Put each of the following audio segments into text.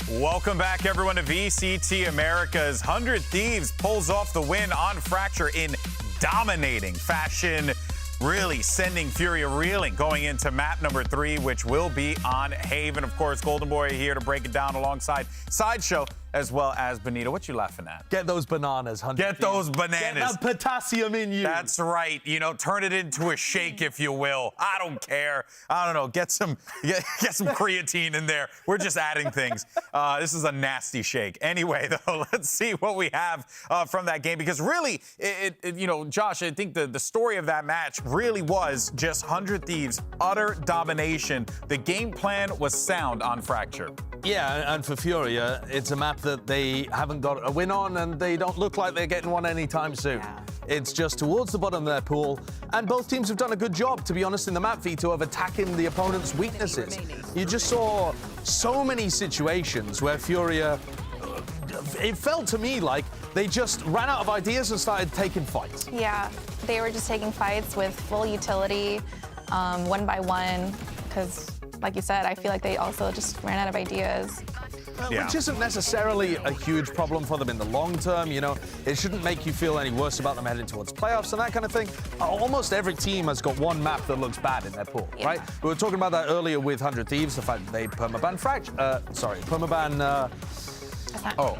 Welcome back, everyone, to VCT Americas. 100 Thieves pulls off the win on Fracture in dominating fashion, really sending Furia reeling going into map number 3, which will be on Haven. Of course, Golden Boy here to break it down alongside Sideshow, as well as Benito. What you laughing at? Get those bananas, 100 Get those bananas. Get that potassium in you. That's right. You know, turn it into a shake, if you will. I don't care. I don't know. Get some creatine in there. We're just adding things. This is a nasty shake. Anyway, though, let's see what we have from that game, because really, you know, Josh, I think the story of that match really was just 100 Thieves, utter domination. The game plan was sound on Fracture. Yeah, and for Furia, it's a map that they haven't got a win on, and they don't look like they're getting one anytime soon. Yeah. It's just towards the bottom of their pool, and both teams have done a good job, to be honest, in the map, Vito, of attacking the opponent's weaknesses. You just saw so many situations where Furia, it felt to me like they just ran out of ideas and started taking fights. Yeah, they were just taking fights with full utility, one by one, because like you said, I feel like they also just ran out of ideas. Which isn't necessarily a huge problem for them in the long term, you know. It shouldn't make you feel any worse about them heading towards playoffs and that kind of thing. Almost every team has got one map that looks bad in their pool, right? We were talking about that earlier with 100 Thieves, the fact that they permaban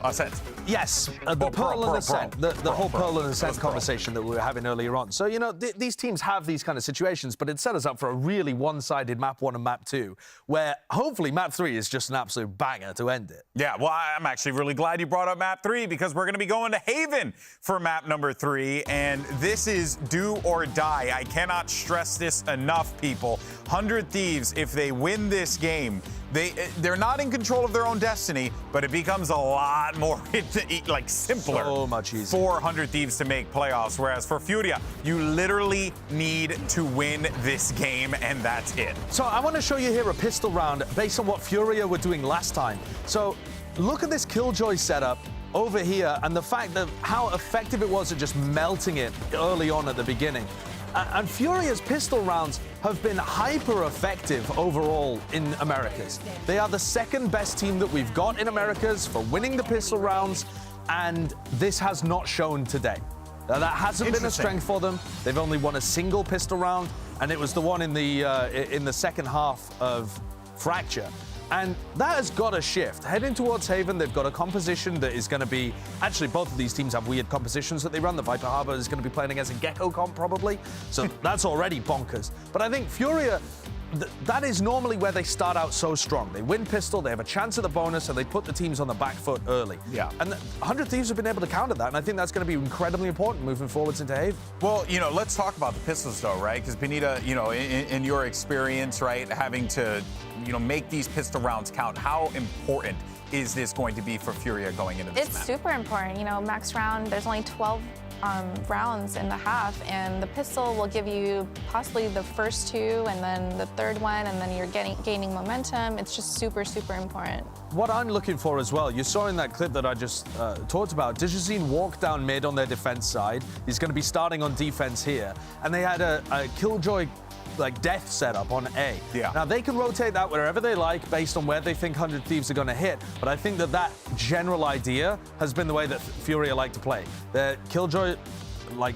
Ascent. Yes, the Pearl and Ascent, the whole Pearl and Ascent conversation that we were having earlier on. So, you know, these teams have these kind of situations, but it set us up for a really one-sided map 1 and map 2, where hopefully map 3 is just an absolute banger to end it. Yeah, well, I'm actually really glad you brought up map 3, because we're going to be going to Haven for map number 3, and this is do or die. I cannot stress this enough, people. 100 Thieves, if they win this game, they're not in control of their own destiny, but it becomes a lot more simpler. So much easier. For 100 Thieves to make playoffs, whereas for Furia, you literally need to win this game, and that's it. So I want to show you here a pistol round based on what Furia were doing last time. So look at this Killjoy setup over here, and the fact that how effective it was at just melting it early on at the beginning. And Furia's pistol rounds have been hyper-effective overall in Americas. They are the second best team that we've got in Americas for winning the pistol rounds, and this has not shown today. Now, that hasn't been a strength for them. They've only won a single pistol round, and it was the one in the second half of Fracture. And that has got to shift. Heading towards Haven, they've got a composition that is going to be... Actually, both of these teams have weird compositions that they run. The Viper Harbor is going to be playing against a Gecko comp, probably. So that's already bonkers. But I think Furia, that is normally where they start out so strong. They win pistol, they have a chance at the bonus, and they put the teams on the back foot early. Yeah. And 100 Thieves have been able to counter that, and I think that's going to be incredibly important moving forwards into Haven. Well, you know, let's talk about the pistols, though, right? Because, Benita, you know, in your experience, right, having to, you know, make these pistol rounds count, how important is this going to be for Furia going into this It's map? super important. You know, max round, there's only 12 rounds in the half, and the pistol will give you possibly the first 2 and then the third one, and then you're gaining momentum. It's just super, super important. What I'm looking for as well, you saw in that clip that I just talked about, Digizine walked down mid on their defense side. He's going to be starting on defense here, and they had a Killjoy death setup on A. Yeah. Now, they can rotate that wherever they like based on where they think 100 Thieves are going to hit, but I think that general idea has been the way that Furia like to play. The Killjoy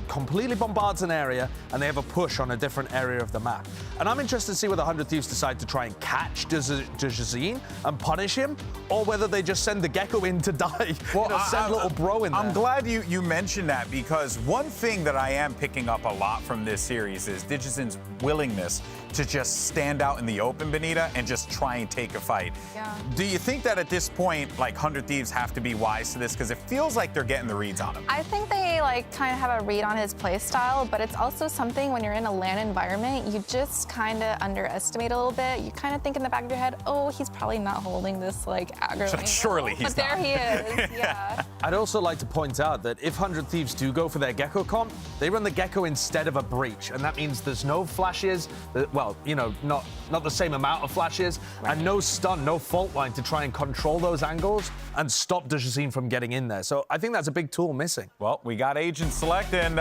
completely bombards an area, and they have a push on a different area of the map. And I'm interested to see whether 100 Thieves decide to try and catch Digizine and punish him, or whether they just send the Gecko in to die. Well, send little bro in there. I'm glad you mentioned that, because one thing that I am picking up a lot from this series is Digizine's willingness to just stand out in the open, Benita, and just try and take a fight. Yeah. Do you think that at this point, 100 Thieves have to be wise to this? Because it feels like they're getting the reads on him. I think they kind of have a read on his play style, but it's also something when you're in a LAN environment, you just kind of underestimate a little bit. You kind of think in the back of your head, oh, he's probably not holding this aggro. Surely he's not. But there he is, yeah. I'd also like to point out that if 100 Thieves do go for their Gecko comp, they run the Gecko instead of a breach, and that means there's no flashes, well, you know, not the same amount of flashes, right, and no stun, no fault line to try and control those angles and stop Digizine from getting in there. So I think that's a big tool missing. Well, we got Agent Select, and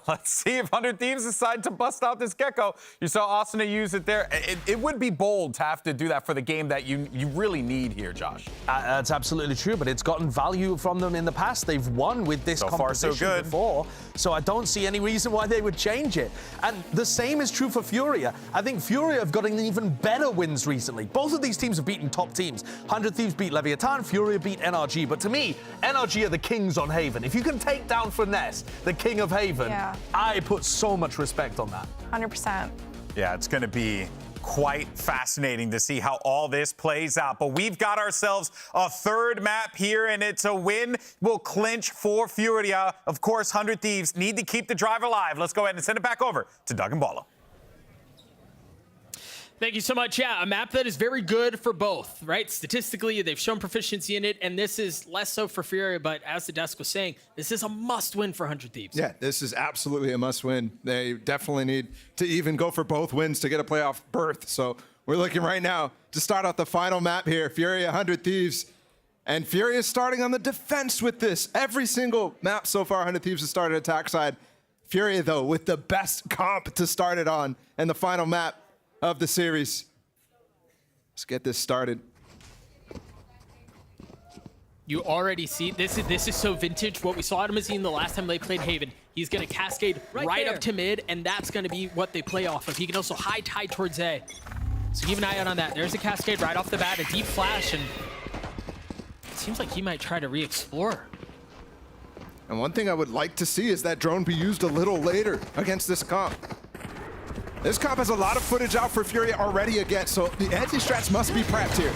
let's see if 100 Thieves decide to bust out this Gecko. You saw Awesome Boston to use it there. It would be bold to have to do that for the game that you really need here, Josh. That's absolutely true, but it's gotten value from them in the past. They've won with this composition before, so I don't see any reason why they would change it. And the same is true for Furia. I think Furia have gotten even better wins recently. Both of these teams have beaten top teams. 100 Thieves beat Leviathan, Furia beat NRG, but to me, NRG are the kings on Haven. If you can take down Finesse, the king of Haven, I put so much respect on that. 100%. Yeah, it's going to be quite fascinating to see how all this plays out. But we've got ourselves a third map here, and it's a win. We'll clinch for Furia. Of course, 100 Thieves need to keep the drive alive. Let's go ahead and send it back over to Doug and Balo. Thank you so much. Yeah, a map that is very good for both, right? Statistically, they've shown proficiency in it, and this is less so for Furia, but as the desk was saying, this is a must-win for 100 Thieves. Yeah, this is absolutely a must-win. They definitely need to even go for both wins to get a playoff berth. So we're looking right now to start out the final map here, Furia 100 Thieves. And Furia is starting on the defense with this. Every single map so far, 100 Thieves has started attack side. Furia, though, with the best comp to start it on, and the final map of the series. Let's get this started. You already see, this is so vintage. What we saw at Mazine the last time they played Haven, he's going to cascade right up to mid, and that's going to be what they play off of. He can also high tide towards A. So keep an eye out on that. There's a cascade right off the bat, a deep flash, and it seems like he might try to re-explore. And one thing I would like to see is that drone be used a little later against this comp. This comp has a lot of footage out for Furia already again, so the anti-strats must be prepped here.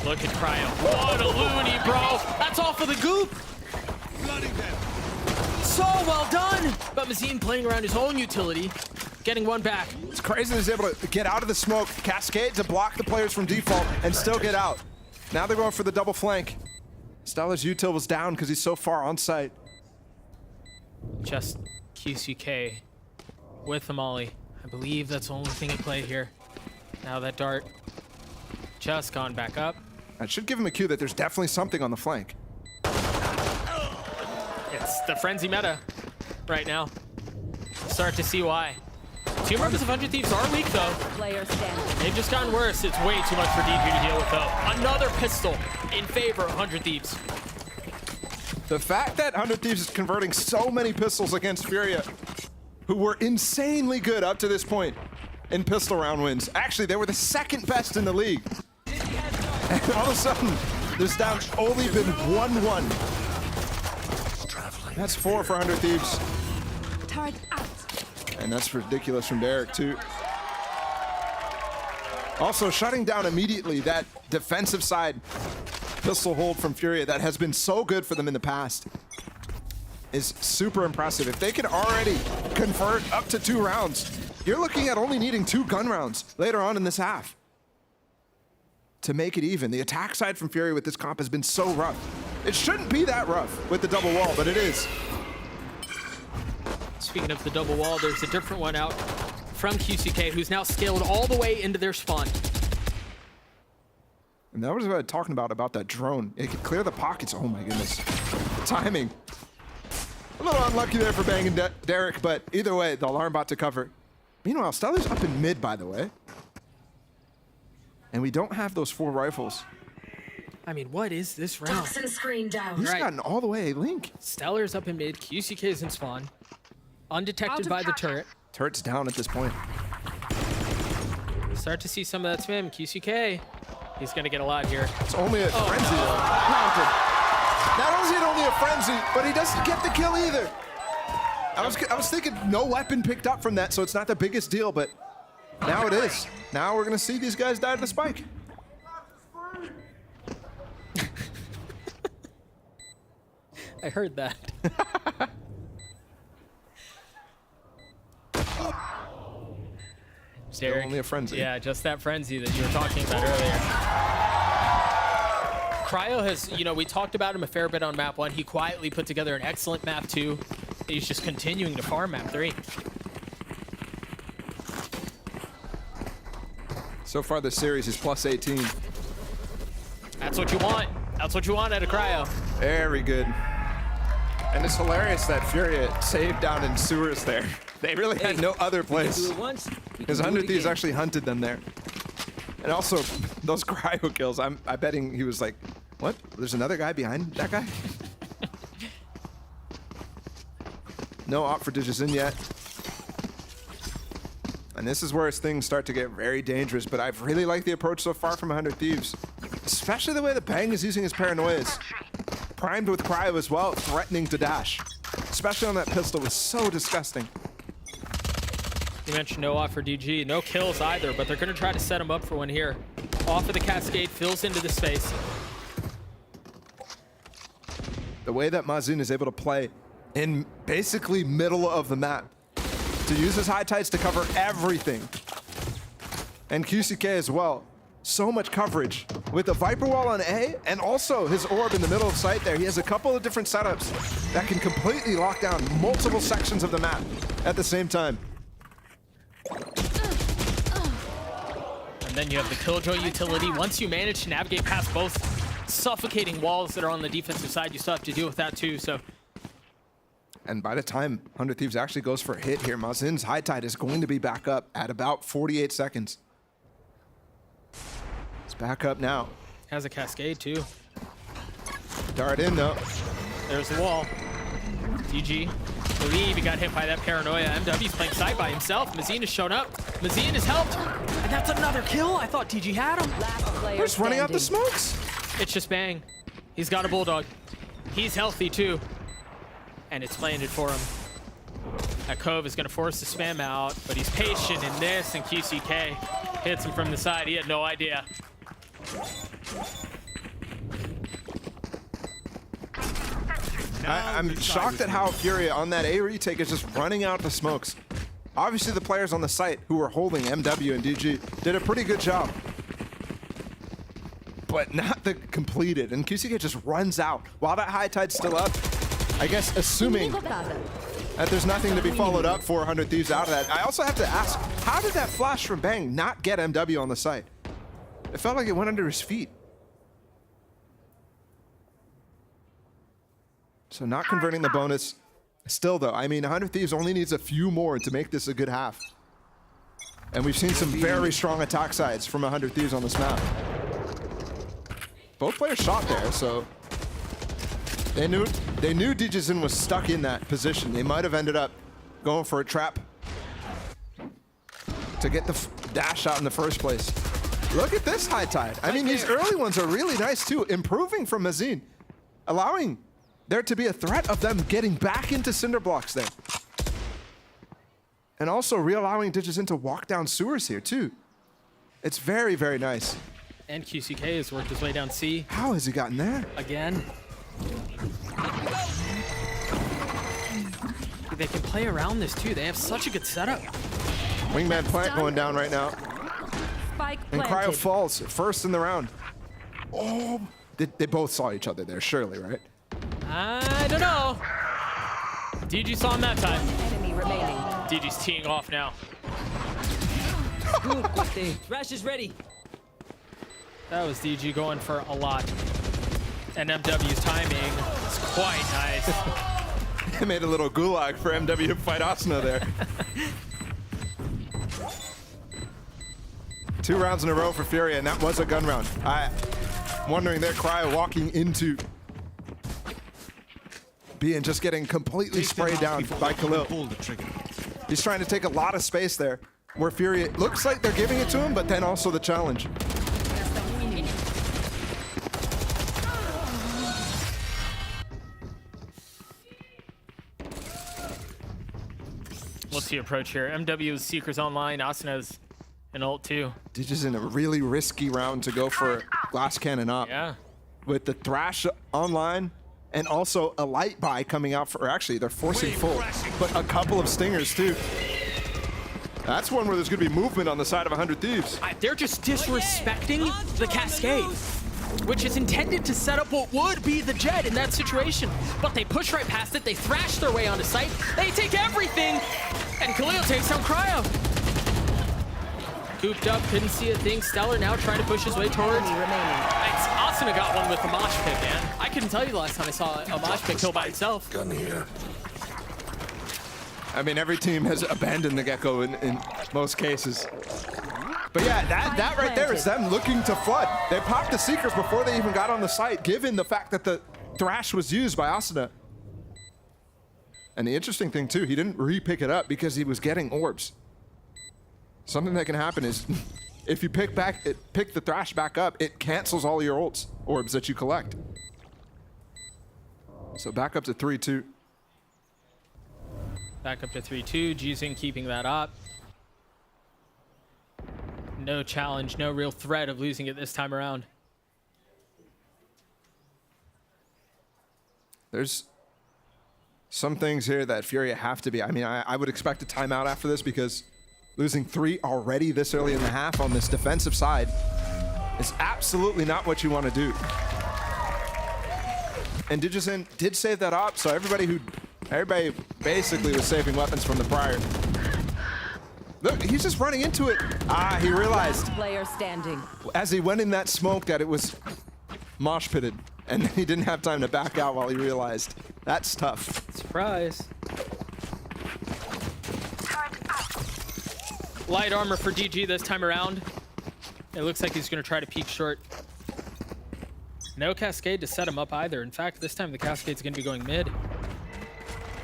Look at Cryo. What a loony, bro. That's off of the goop. So well done. But Mazine playing around his own utility, getting one back. It's crazy that he's able to get out of the smoke, cascade to block the players from default, and still get out. Now they're going for the double flank. Stellar's util was down because he's so far on site. Just QCK with the molly. I believe that's the only thing at play here. Now that dart just gone back up. That should give him a cue that there's definitely something on the flank. It's the frenzy meta right now. Start to see why. Two members of 100 Thieves are weak though. They've just gotten worse. It's way too much for DP to deal with though. Another pistol in favor of 100 Thieves. The fact that 100 Thieves is converting so many pistols against Furia, who were insanely good up to this point in pistol round wins. Actually, they were the second best in the league. And all of a sudden, there's now only been 1-1. That's 4 for 100 Thieves. And that's ridiculous from Derek, too. Also, shutting down immediately that defensive side pistol hold from Furia that has been so good for them in the past is super impressive. If they can already convert up to 2 rounds, you're looking at only needing 2 gun rounds later on in this half to make it even. The attack side from Furia with this comp has been so rough. It shouldn't be that rough with the double wall, but it is. Speaking of the double wall, there's a different one out from QCK, who's now scaled all the way into their spawn. And that was what I was talking about that drone. It could clear the pockets. Oh my goodness. The timing. A little unlucky there for banging Derek, but either way, the alarm bot to cover. Meanwhile, Stellar's up in mid, by the way. And we don't have those 4 rifles. I mean, what is this round? Toxin screen down. He's gotten all the way Link. Stellar's up in mid, QCK is in spawn. Undetected by the turret. Turret's down at this point. Start to see some of that spam. QCK, he's gonna get a lot here. It's only a frenzy though. Planted. Not only is it only a frenzy, but he doesn't get the kill either. I was thinking no weapon picked up from that, so it's not the biggest deal, but now it is. Now we're gonna see these guys die to the spike. I heard that. Derek, only a frenzy. Yeah, just that frenzy that you were talking about earlier. Cryo has, you know, we talked about him a fair bit on map 1. He quietly put together an excellent map 2. He's just continuing to farm map 3. So far this series is plus 18. That's what you want. That's what you want out of Cryo. Very good. And it's hilarious that Furia saved down in sewers there. They really had no other place. Because 100 Thieves actually hunted them there. And also, those cryo kills, I'm betting he was like, what? There's another guy behind that guy? No op for Digis in yet. And this is where things start to get very dangerous, but I've really liked the approach so far from 100 Thieves. Especially the way that Bang is using his paranoias. Primed with cryo as well, threatening to dash. Especially on that pistol was so disgusting. You mentioned no off for DG. No kills either, but they're going to try to set him up for one here. Off of the Cascade, fills into the space. The way that Mazin is able to play in basically middle of the map. To use his high tides to cover everything. And QCK as well. So much coverage. With the Viper Wall on A, and also his orb in the middle of sight there. He has a couple of different setups that can completely lock down multiple sections of the map at the same time. And then you have the Killjoy utility. Once you manage to navigate past both suffocating walls that are on the defensive side, you still have to deal with that too, so. And by the time 100 Thieves actually goes for a hit here, Mazin's high tide is going to be back up at about 48 seconds. It's back up now. Has a Cascade too. Dart in though. There's the wall. DG. Believe he got hit by that paranoia. MW's playing side by himself. Mazin has shown up. Mazin has helped. And that's another kill. I thought DG had him. We're just running out the smokes. It's just Bang. He's got a Bulldog. He's healthy too. And it's landed for him. That Cove is going to force the spam out, but he's patient in this, and QCK hits him from the side. He had no idea. I'm shocked at how Furia on that A retake is just running out the smokes. Obviously, the players on the site who were holding MW and DG did a pretty good job. But not the completed, and QCK just runs out. While that high tide's still up, I guess assuming that there's nothing to be followed up for 100 Thieves out of that. I also have to ask, how did that flash from Bang not get MW on the site? It felt like it went under his feet. So not converting the bonus. Still though, I mean, 100 Thieves only needs a few more to make this a good half. And we've seen some very strong attack sides from 100 Thieves on this map. Both players shot there, so they knew Digizin was stuck in that position. They might have ended up going for a trap to get the dash out in the first place. Look at this high tide. I mean, these early ones are really nice too, improving from Mazin, allowing there to be a threat of them getting back into cinder blocks there. And also re-allowing Digizin to walk down sewers here too. It's very, very nice. And QCK has worked his way down C. How has he gotten there? Again. They can play around this too. They have such a good setup. Wingman plant going down right now. Spike And planted. Cryo falls first in the round. Oh, they both saw each other there, surely, right? I don't know. DG saw him that time. Enemy remaining. DG's teeing off now. Thrash is ready. That was DG going for a lot. And MW's timing is quite nice. They made a little gulag for MW to fight Asuna there. 2 rounds in a row for Furia, and that was a gun round. I'm wondering their Cryo walking into being just getting completely sprayed down by Khalil. He's trying to take a lot of space there, where Furia looks like they're giving it to him, but then also the challenge. What's the approach here? MW's Seeker's online, Asuna's an ult too. Digis in a really risky round to go for glass cannon up. Yeah. With the Thrash online and also a light buy coming out for, or actually they're forcing full, but a couple of stingers too. That's one where there's gonna be movement on the side of 100 Thieves. They're just disrespecting the Cascade, which is intended to set up what would be the Jet in that situation. But they push right past it, they thrash their way onto site, they take everything, and Khalil takes down Cryo. Cooped up, couldn't see a thing. Stellar now trying to push his way towards. Asuna got one with the mosh pit, man. I couldn't tell you the last time I saw a mosh pit kill by itself. Gun here. I mean, every team has abandoned the Gecko in most cases. But yeah, that right there is them looking to flood. They popped the Seekers before they even got on the site, given the fact that the Thrash was used by Asuna. And the interesting thing too, he didn't re-pick it up because he was getting orbs. Something that can happen is if you pick the Thrash back up, it cancels all your orbs that you collect. So back up to 3-2. Back up to 3-2. Jizing keeping that up. No challenge, no real threat of losing it this time around. There's some things here that Furia have to be. I mean, I would expect a timeout after this because losing 3 already this early in the half on this defensive side is absolutely not what you want to do. And Digison did save that op, so everybody basically was saving weapons from the prior. Look, he's just running into it. Ah, he realized Player standing. as he went in that smoke that it was mosh pitted, and he didn't have time to back out while he realized. That's tough. Surprise. Light armor for DG this time around. It looks like he's going to try to peek short. No Cascade to set him up either. In fact, this time the Cascade's going to be going mid.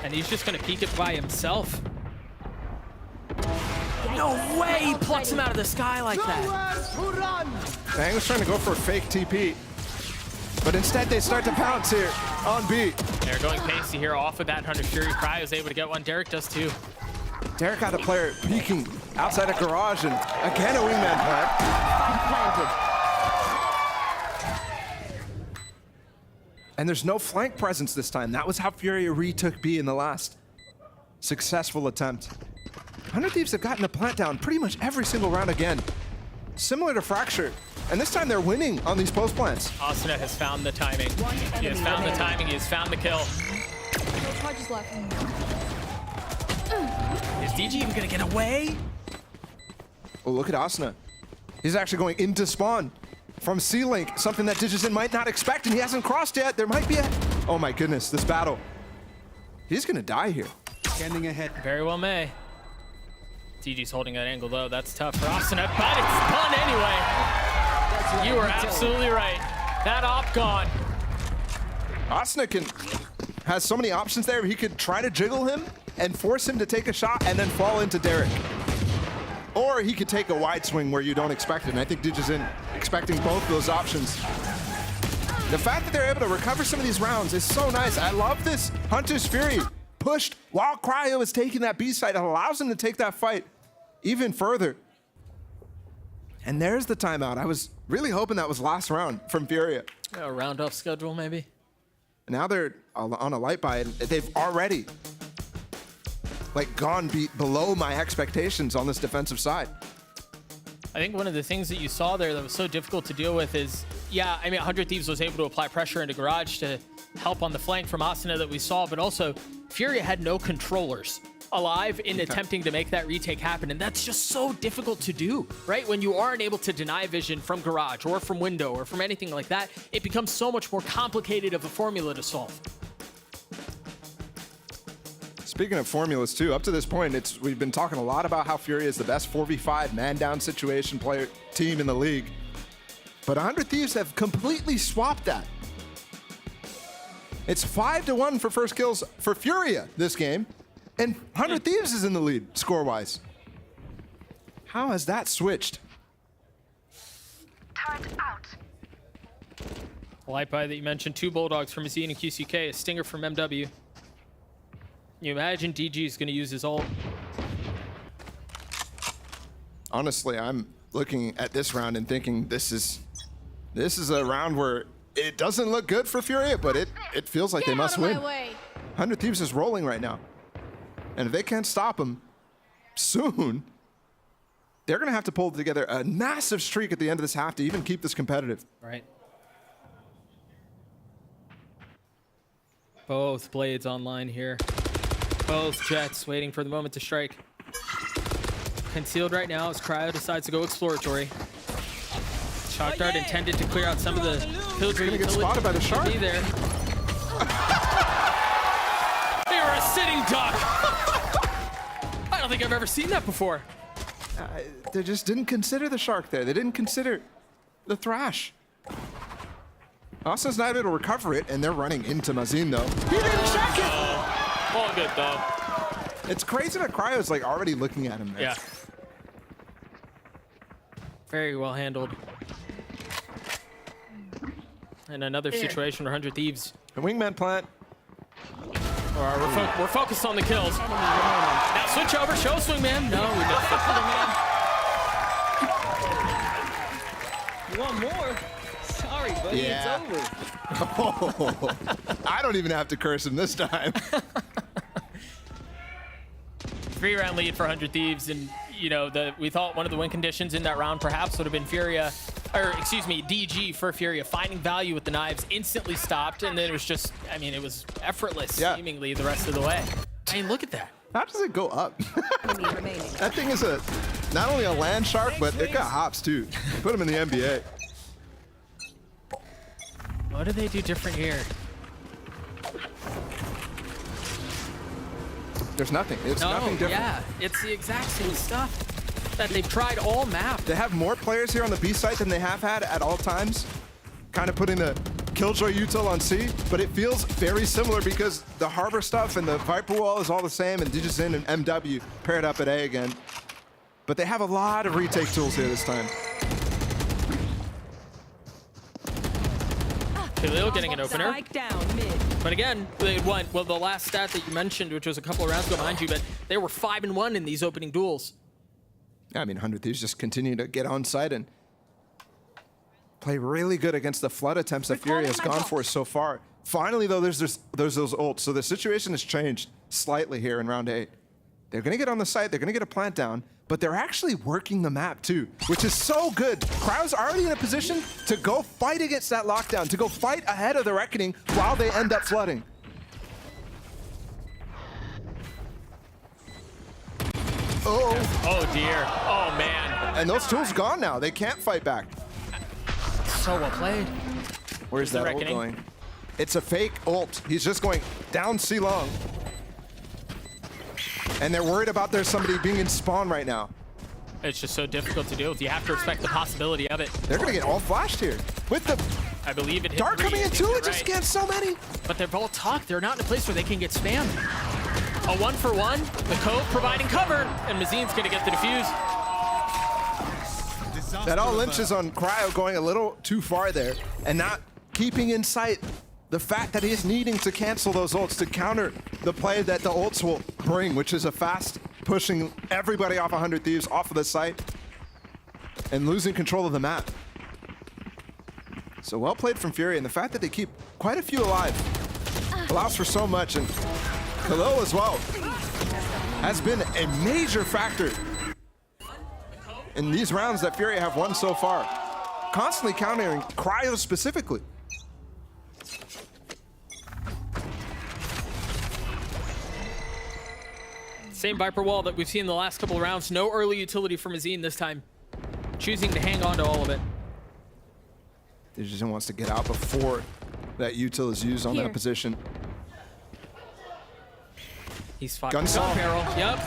And he's just going to peek it by himself. No way he plucks him out of the sky like that. Bang was trying to go for a fake TP, but instead they start to pounce here on B. They're going pasty here off of that 100 Fury. Cry is able to get one. Derek does too. Derek got a player peeking outside a garage, and again a wingman plant. Planted. And there's no flank presence this time. That was how Furia retook B in the last successful attempt. 100 Thieves have gotten a plant down pretty much every single round again. Similar to Fracture. And this time they're winning on these post plants. Asuna has found the timing. He has found the timing. He has found the kill. Charges left. Is DG even going to get away? Oh, look at Asuna. He's actually going into spawn from C-Link, something that Digison might not expect, and he hasn't crossed yet. There might be a... Oh my goodness, this battle. He's going to die here. Scanning ahead. Very well may. DG's holding that angle low. That's tough for Asuna, but it's done anyway. You were absolutely right. That op gone. Asuna has so many options there. He could try to jiggle him and force him to take a shot and then fall into Derek. Or he could take a wide swing where you don't expect it. And I think Digison expecting both of those options. The fact that they're able to recover some of these rounds is so nice. I love this Hunter's Fury pushed while Cryo is taking that B side. It allows him to take that fight even further. And there's the timeout. I was really hoping that was last round from Furia. A round off schedule, maybe. Now they're on a light buy. They've already gone below my expectations on this defensive side. I think one of the things that you saw there that was so difficult to deal with is, yeah, I mean, 100 Thieves was able to apply pressure into Garage to help on the flank from Asuna that we saw, but also Furia had no controllers alive in attempting to make that retake happen, and that's just so difficult to do, right? When you aren't able to deny vision from Garage or from window or from anything like that, it becomes so much more complicated of a formula to solve. Speaking of formulas too, up to this point, we've been talking a lot about how Furia is the best 4v5 man-down situation team in the league. But 100 Thieves have completely swapped that. It's 5-1 for first kills for Furia this game, and 100 Thieves is in the lead score-wise. How has that switched? Turret out. Light buy that you mentioned, 2 Bulldogs from Azine and QCK, a Stinger from MW. You imagine DG is going to use his ult. Honestly, I'm looking at this round and thinking this is a round where it doesn't look good for Furia, but it feels like they must win. 100 Thieves is rolling right now. And if they can't stop them soon, they're going to have to pull together a massive streak at the end of this half to even keep this competitive. Right. Both blades online here. Both jets waiting for the moment to strike. Concealed right now as Cryo decides to go exploratory. Shock Dart intended to clear out some of the Pillager Gonna get spotted by the shark. Be there. They were a sitting duck. don't think I've ever seen that before. They just didn't consider the shark there. They didn't consider the thrash. Austin's not able to recover it, and they're running into Mazin, though. He didn't check it! All good, though. It's crazy that Cryo's like already looking at him there. Yeah. Very well handled. And another situation where 100 Thieves. The wingman plant. We're focused on the kills. Now switch over, show swingman. No, we missed it. One more. Sorry, buddy, Yeah. it's over. Oh, I don't even have to curse him this time. 3-round lead for 100 Thieves, and you know we thought one of the win conditions in that round perhaps would have been Furia, or excuse me, DG for Furia, finding value with the knives, instantly stopped, and then it was just, I mean, it was effortless seemingly the rest of the way. I mean, look at that. How does it go up? Enemy remaining. That thing is not only a land shark, but it got hops too. Put him in the NBA. What do they do different here? There's nothing. It's nothing different. Yeah, it's the exact same stuff that they've tried all map. They have more players here on the B site than they have had at all times. Kind of putting the Killjoy util on C, but it feels very similar because the Harbor stuff and the Viper Wall is all the same, and Digizin and MW paired up at A again. But they have a lot of retake tools here this time. Khalil getting an opener. Spike down mid. But again, they won. Well, the last stat that you mentioned, which was a couple of rounds ago, mind you, but they were 5-1 in these opening duels. Yeah, I mean, 100 Thieves just continue to get on site and play really good against the flood attempts that Furia has gone for so far. Finally, though, there's those ults. So the situation has changed slightly here in round 8. They're going to get on the site. They're going to get a plant down. But they're actually working the map, too, which is so good. Cryo's already in a position to go fight against that lockdown, to go fight ahead of the Reckoning while they end up flooding. Oh, dear. Oh, man. And those tools gone now. They can't fight back. So well played. Where's that ult Reckoning. going? It's a fake ult. He's just going down C long. And they're worried about there's somebody being in spawn right now. It's just so difficult to deal with. You have to respect the possibility of it. They're going to get all flashed here. With the I believe it hit Dark 3, coming I in think too, you're it just right. gets so many. But they're all tucked. They're not in a place where they can get spammed. A 1-for-1. The Cove providing cover. And Mazin's going to get the defuse. That all lynches on Cryo going a little too far there and not keeping in sight the fact that he is needing to cancel those ults to counter the play that the ults will bring, which is a fast pushing everybody off 100 Thieves off of the site and losing control of the map. So well played from Fury, and the fact that they keep quite a few alive allows for so much, and Khalil as well has been a major factor in these rounds that Fury have won so far, constantly countering Cryo specifically. Same Viper wall that we've seen in the last couple of rounds. No early utility for Mazin this time. Choosing to hang on to all of it. Digizin wants to get out before that util is used on Here. that position. He's fought Gun gun saw. barrel. Yep.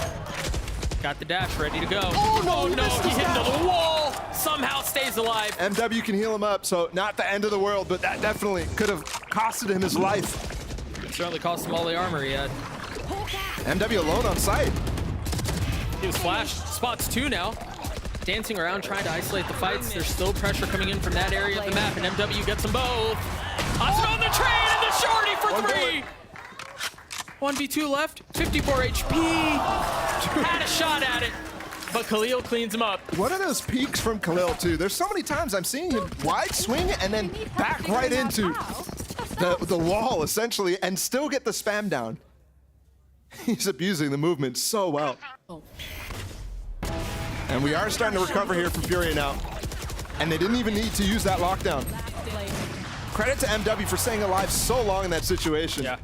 Got the dash ready to go. Oh, no, he missed he his hit into dash. the wall. Somehow stays alive. MW can heal him up, so not the end of the world, but that definitely could have costed him his life. Certainly cost him all the armor he had. MW alone on site. He was flashed. Spots 2 now. Dancing around, trying to isolate the fights. There's still pressure coming in from that area of the map, and MW gets them both. Hudson on the train, and the shorty for One 3. 1v2 left, 54 HP. Had a shot at it, but Khalil cleans him up. What are those peaks from Khalil, too? There's so many times I'm seeing him wide swing and then back right into the wall, essentially, and still get the spam down. He's abusing the movement so well. And we are starting to recover here from Furia now. And they didn't even need to use that lockdown. Credit to MW for staying alive so long in that situation. Yeah.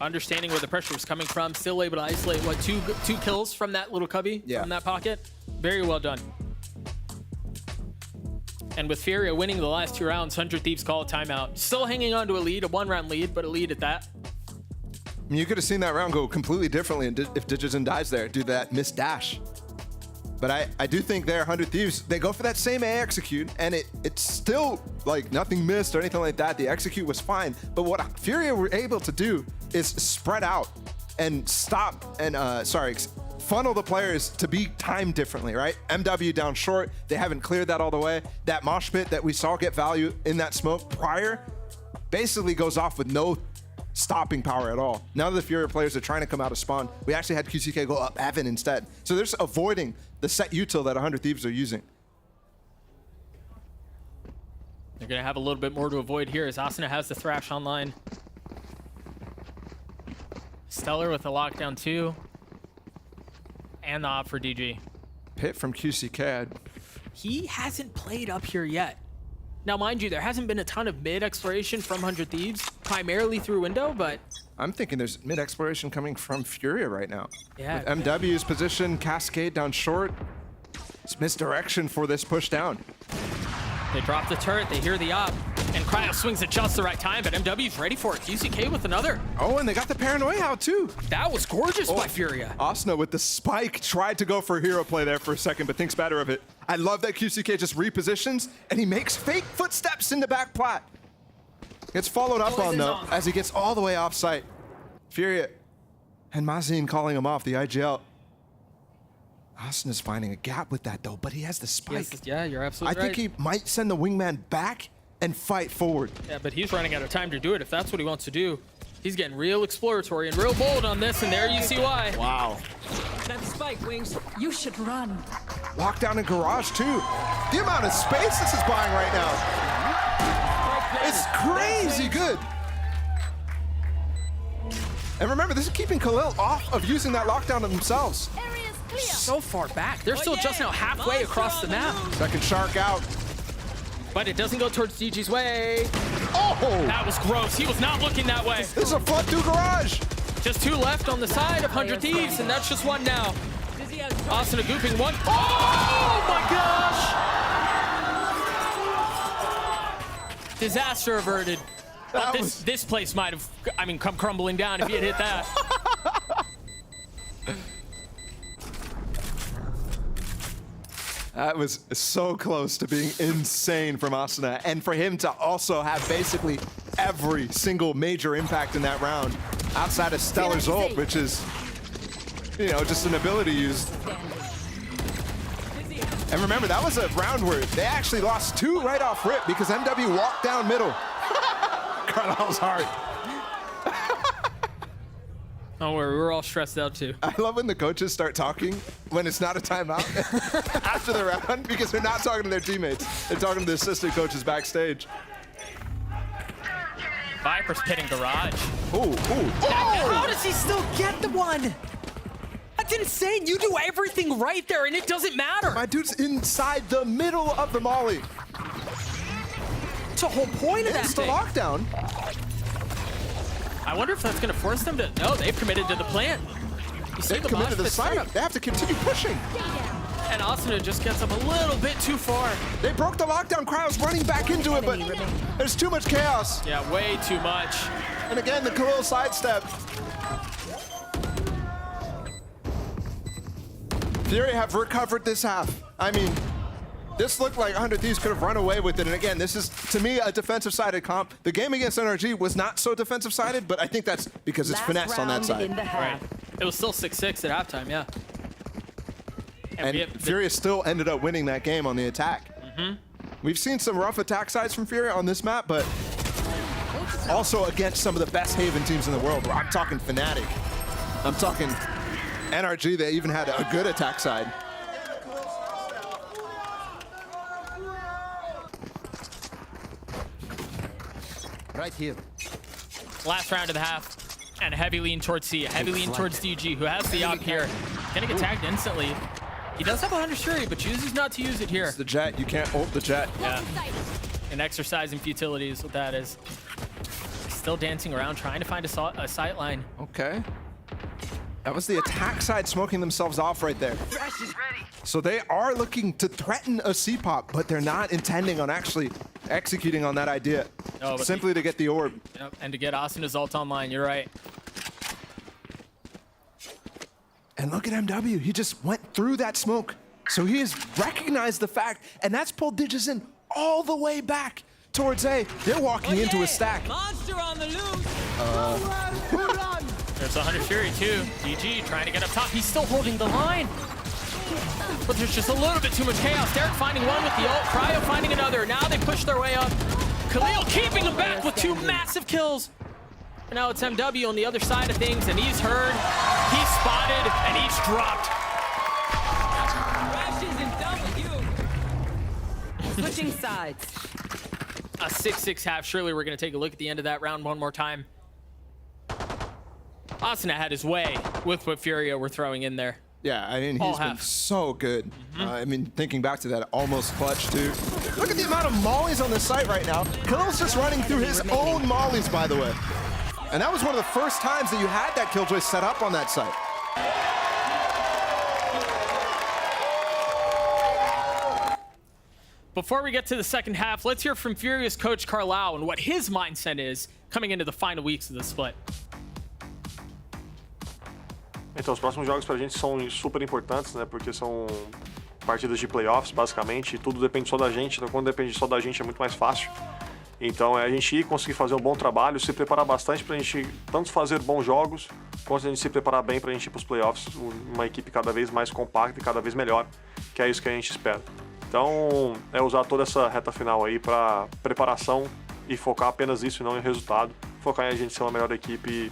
Understanding where the pressure was coming from, still able to isolate, what, two kills from that little cubby, Yeah. from that pocket. Very well done. And with Furia winning the last 2 rounds, 100 Thieves call a timeout. Still hanging on to a lead, a 1-round lead, but a lead at that. I mean, you could have seen that round go completely differently if Digizon dies there, do that missed dash. But I do think there, 100 Thieves, they go for that same A execute, and it's still like nothing missed or anything like that. The execute was fine. But what Furia were able to do is spread out and stop and, funnel the players to be timed differently, right? MW down short, they haven't cleared that all the way. That mosh pit that we saw get value in that smoke prior basically goes off with no stopping power at all. Now that the Furia players are trying to come out of spawn, we actually had QCK go up heaven instead. So they're just avoiding the set util that 100 Thieves are using. They're going to have a little bit more to avoid here as Asuna has the Thrash online. Stellar with the lockdown too. And the op for DG. Pit from QCK. He hasn't played up here yet. Now, mind you, there hasn't been a ton of mid exploration from 100 Thieves, primarily through window, but I'm thinking there's mid exploration coming from Furia right now. Yeah. With MW's position, Cascade down short. It's misdirection for this push down. they drop the turret, they hear the op, and Cryo swings at just the right time, but MW's ready for it. QCK with another. Oh, and they got the paranoia out too. That was gorgeous by Furia. Asuna with the spike tried to go for a hero play there for a second, but thinks better of it. I love that QCK just repositions, and he makes fake footsteps in the back plat. Gets followed up on though, as he gets all the way off site. Furia and Mazin calling him off the IGL. Asuna's finding a gap with that though, but he has the spike. Yes, yeah, you're absolutely I right. think he might send the wingman back and fight forward. Yeah, but he's running out of time to do it if that's what he wants to do. He's getting real exploratory and real bold on this, and there you see why. Wow. That spike, Wings. You should run. Lockdown in garage too. The amount of space this is buying right now. It's crazy good. And remember, this is keeping Khalil off of using that lockdown of themselves. So far back. They're still just now halfway across the map. Second shark out. But it doesn't go towards DG's way. Oh! That was gross. He was not looking that way. This is a flood through garage. Just two left on the side of 100 Thieves, and that's just one now. Asuna gooping one. Oh my gosh! Disaster averted. But this place might have, come crumbling down if he had hit that. That was so close to being insane from Asuna, and for him to also have basically every single major impact in that round outside of Stellar's ult, which is, just an ability used. And remember, that was a round where they actually lost two right off rip because MW walked down middle. Carlisle's heart. Don't worry, we were all stressed out too. I love when the coaches start talking when it's not a timeout after the round because they're not talking to their teammates. They're talking to the assistant coaches backstage. Viper's pitting garage. Ooh. How does he still get the one? That's insane. You do everything right there and it doesn't matter. My dude's inside the middle of the molly. It's the whole point of that It's the thing. lockdown. I wonder if that's going to force them to... No, they've committed to the plan. You see They've committed to the site. They have to continue pushing. And Asuna just gets up a little bit too far. They broke the lockdown. Cryo's running back into it, but there's too much chaos. Yeah, way too much. And again, the Khalil sidestep. Fury have recovered this half. This looked like 100 Thieves could have run away with it. And again, this is, to me, a defensive-sided comp. The game against NRG was not so defensive-sided, but I think that's because it's finesse on that side. Right. It was still 6-6 at halftime, yeah. And Furia still ended up winning that game on the attack. We've seen some rough attack sides from Furia on this map, but also against some of the best Haven teams in the world. I'm talking Fnatic. I'm talking NRG. They even had a good attack side. Right here. Last round of the half. And a heavy lean towards C. A heavy lean towards DG, who has the op here. Gonna get tagged instantly. He does have 100 Shuri, but chooses not to use it here. It's the jet. You can't ult the jet. Yeah. An exercise in futility is what that is. Still dancing around, trying to find a sight line. Okay. That was the attack side smoking themselves off right there. So they are looking to threaten a C-pop, but they're not intending on actually executing on that idea. No, but Simply to get the orb. Yep, and to get Asuna's ult online, you're right. And look at MW, he just went through that smoke. So he has recognized the fact, and that's pulled Digison all the way back towards A. They're walking into a stack. Monster on the loose. There's 100 Fury too. DG trying to get up top. He's still holding the line. But there's just a little bit too much chaos. Derek finding one with the ult. Cryo finding another. Now they push their way up. Khalil keeping him back with 2 massive kills. And now it's MW on the other side of things, and he's heard, he's spotted, and he's dropped. Rashes and W. Switching sides. A 6-6 half. Surely we're going to take a look at the end of that round one more time. Asuna had his way with what Furia were throwing in there. Yeah, I mean, All he's been half. so good. I mean, thinking back to that almost clutch, too. Look at the amount of mollies on the site right now. Khalil's just running through his own mollies, by the way. And that was one of the first times that you had that Killjoy set up on that site. Before we get to the second half, let's hear from Furia's coach Carlau and what his mindset is coming into the final weeks of the split. Então, os próximos jogos pra gente são super importantes, né? Porque são partidas de playoffs, basicamente, e tudo depende só da gente. Então, quando depende só da gente, é muito mais fácil. Então, é a gente ir conseguir fazer um bom trabalho, se preparar bastante pra gente tanto fazer bons jogos, quanto a gente se preparar bem pra gente ir pros playoffs, uma equipe cada vez mais compacta e cada vez melhor, que é isso que a gente espera. Então, é usar toda essa reta final aí pra preparação e focar apenas nisso e não em resultado. Focar em a gente ser uma melhor equipe.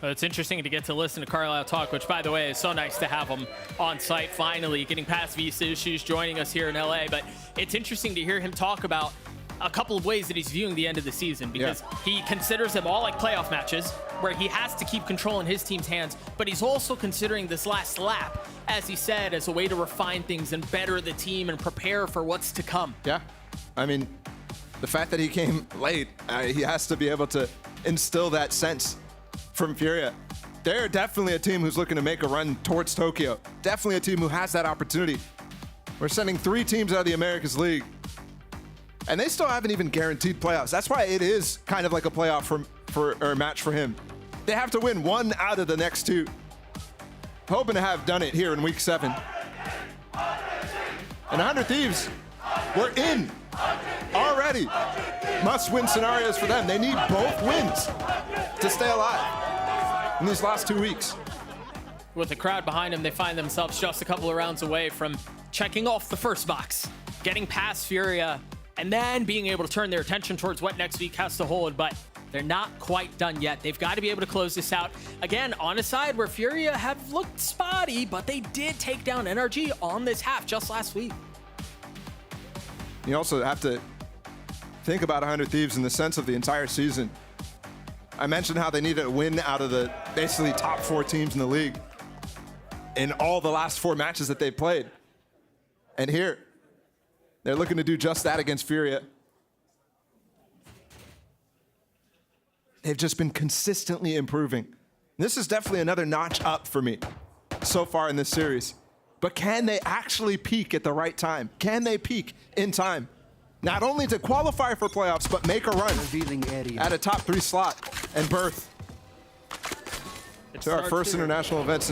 Well, it's interesting to get to listen to Carlisle talk, which, by the way, is so nice to have him on site finally, getting past visa issues, joining us here in LA. But it's interesting to hear him talk about a couple of ways that he's viewing the end of the season, because he considers them all like playoff matches where he has to keep control in his team's hands, but he's also considering this last lap, as he said, as a way to refine things and better the team and prepare for what's to come. Yeah, I mean, the fact that he came late, he has to be able to instill that sense from Furia. They're definitely a team who's looking to make a run towards Tokyo. Definitely a team who has that opportunity. We're sending 3 teams out of the Americas League, and they still haven't even guaranteed playoffs. That's why it is kind of like a playoff or a match for him. They have to win 1 out of the next 2. Hoping to have done it here in week 7. And 100 Thieves, we're in already. Must-win scenarios for them. They need both wins to stay alive in these last 2 weeks. With the crowd behind them, they find themselves just a couple of rounds away from checking off the first box, getting past Furia, and then being able to turn their attention towards what next week has to hold. But they're not quite done yet. They've got to be able to close this out. Again, on a side where Furia have looked spotty, but they did take down NRG on this half just last week. You also have to think about 100 Thieves in the sense of the entire season. I mentioned how they needed a win out of the basically top 4 teams in the league in all the last 4 matches that they played. And here, they're looking to do just that against Furia. They've just been consistently improving. This is definitely another notch up for me so far in this series. But can they actually peak at the right time? Can they peak in time? Not only to qualify for playoffs, but make a run at a top 3 slot and berth to our first international event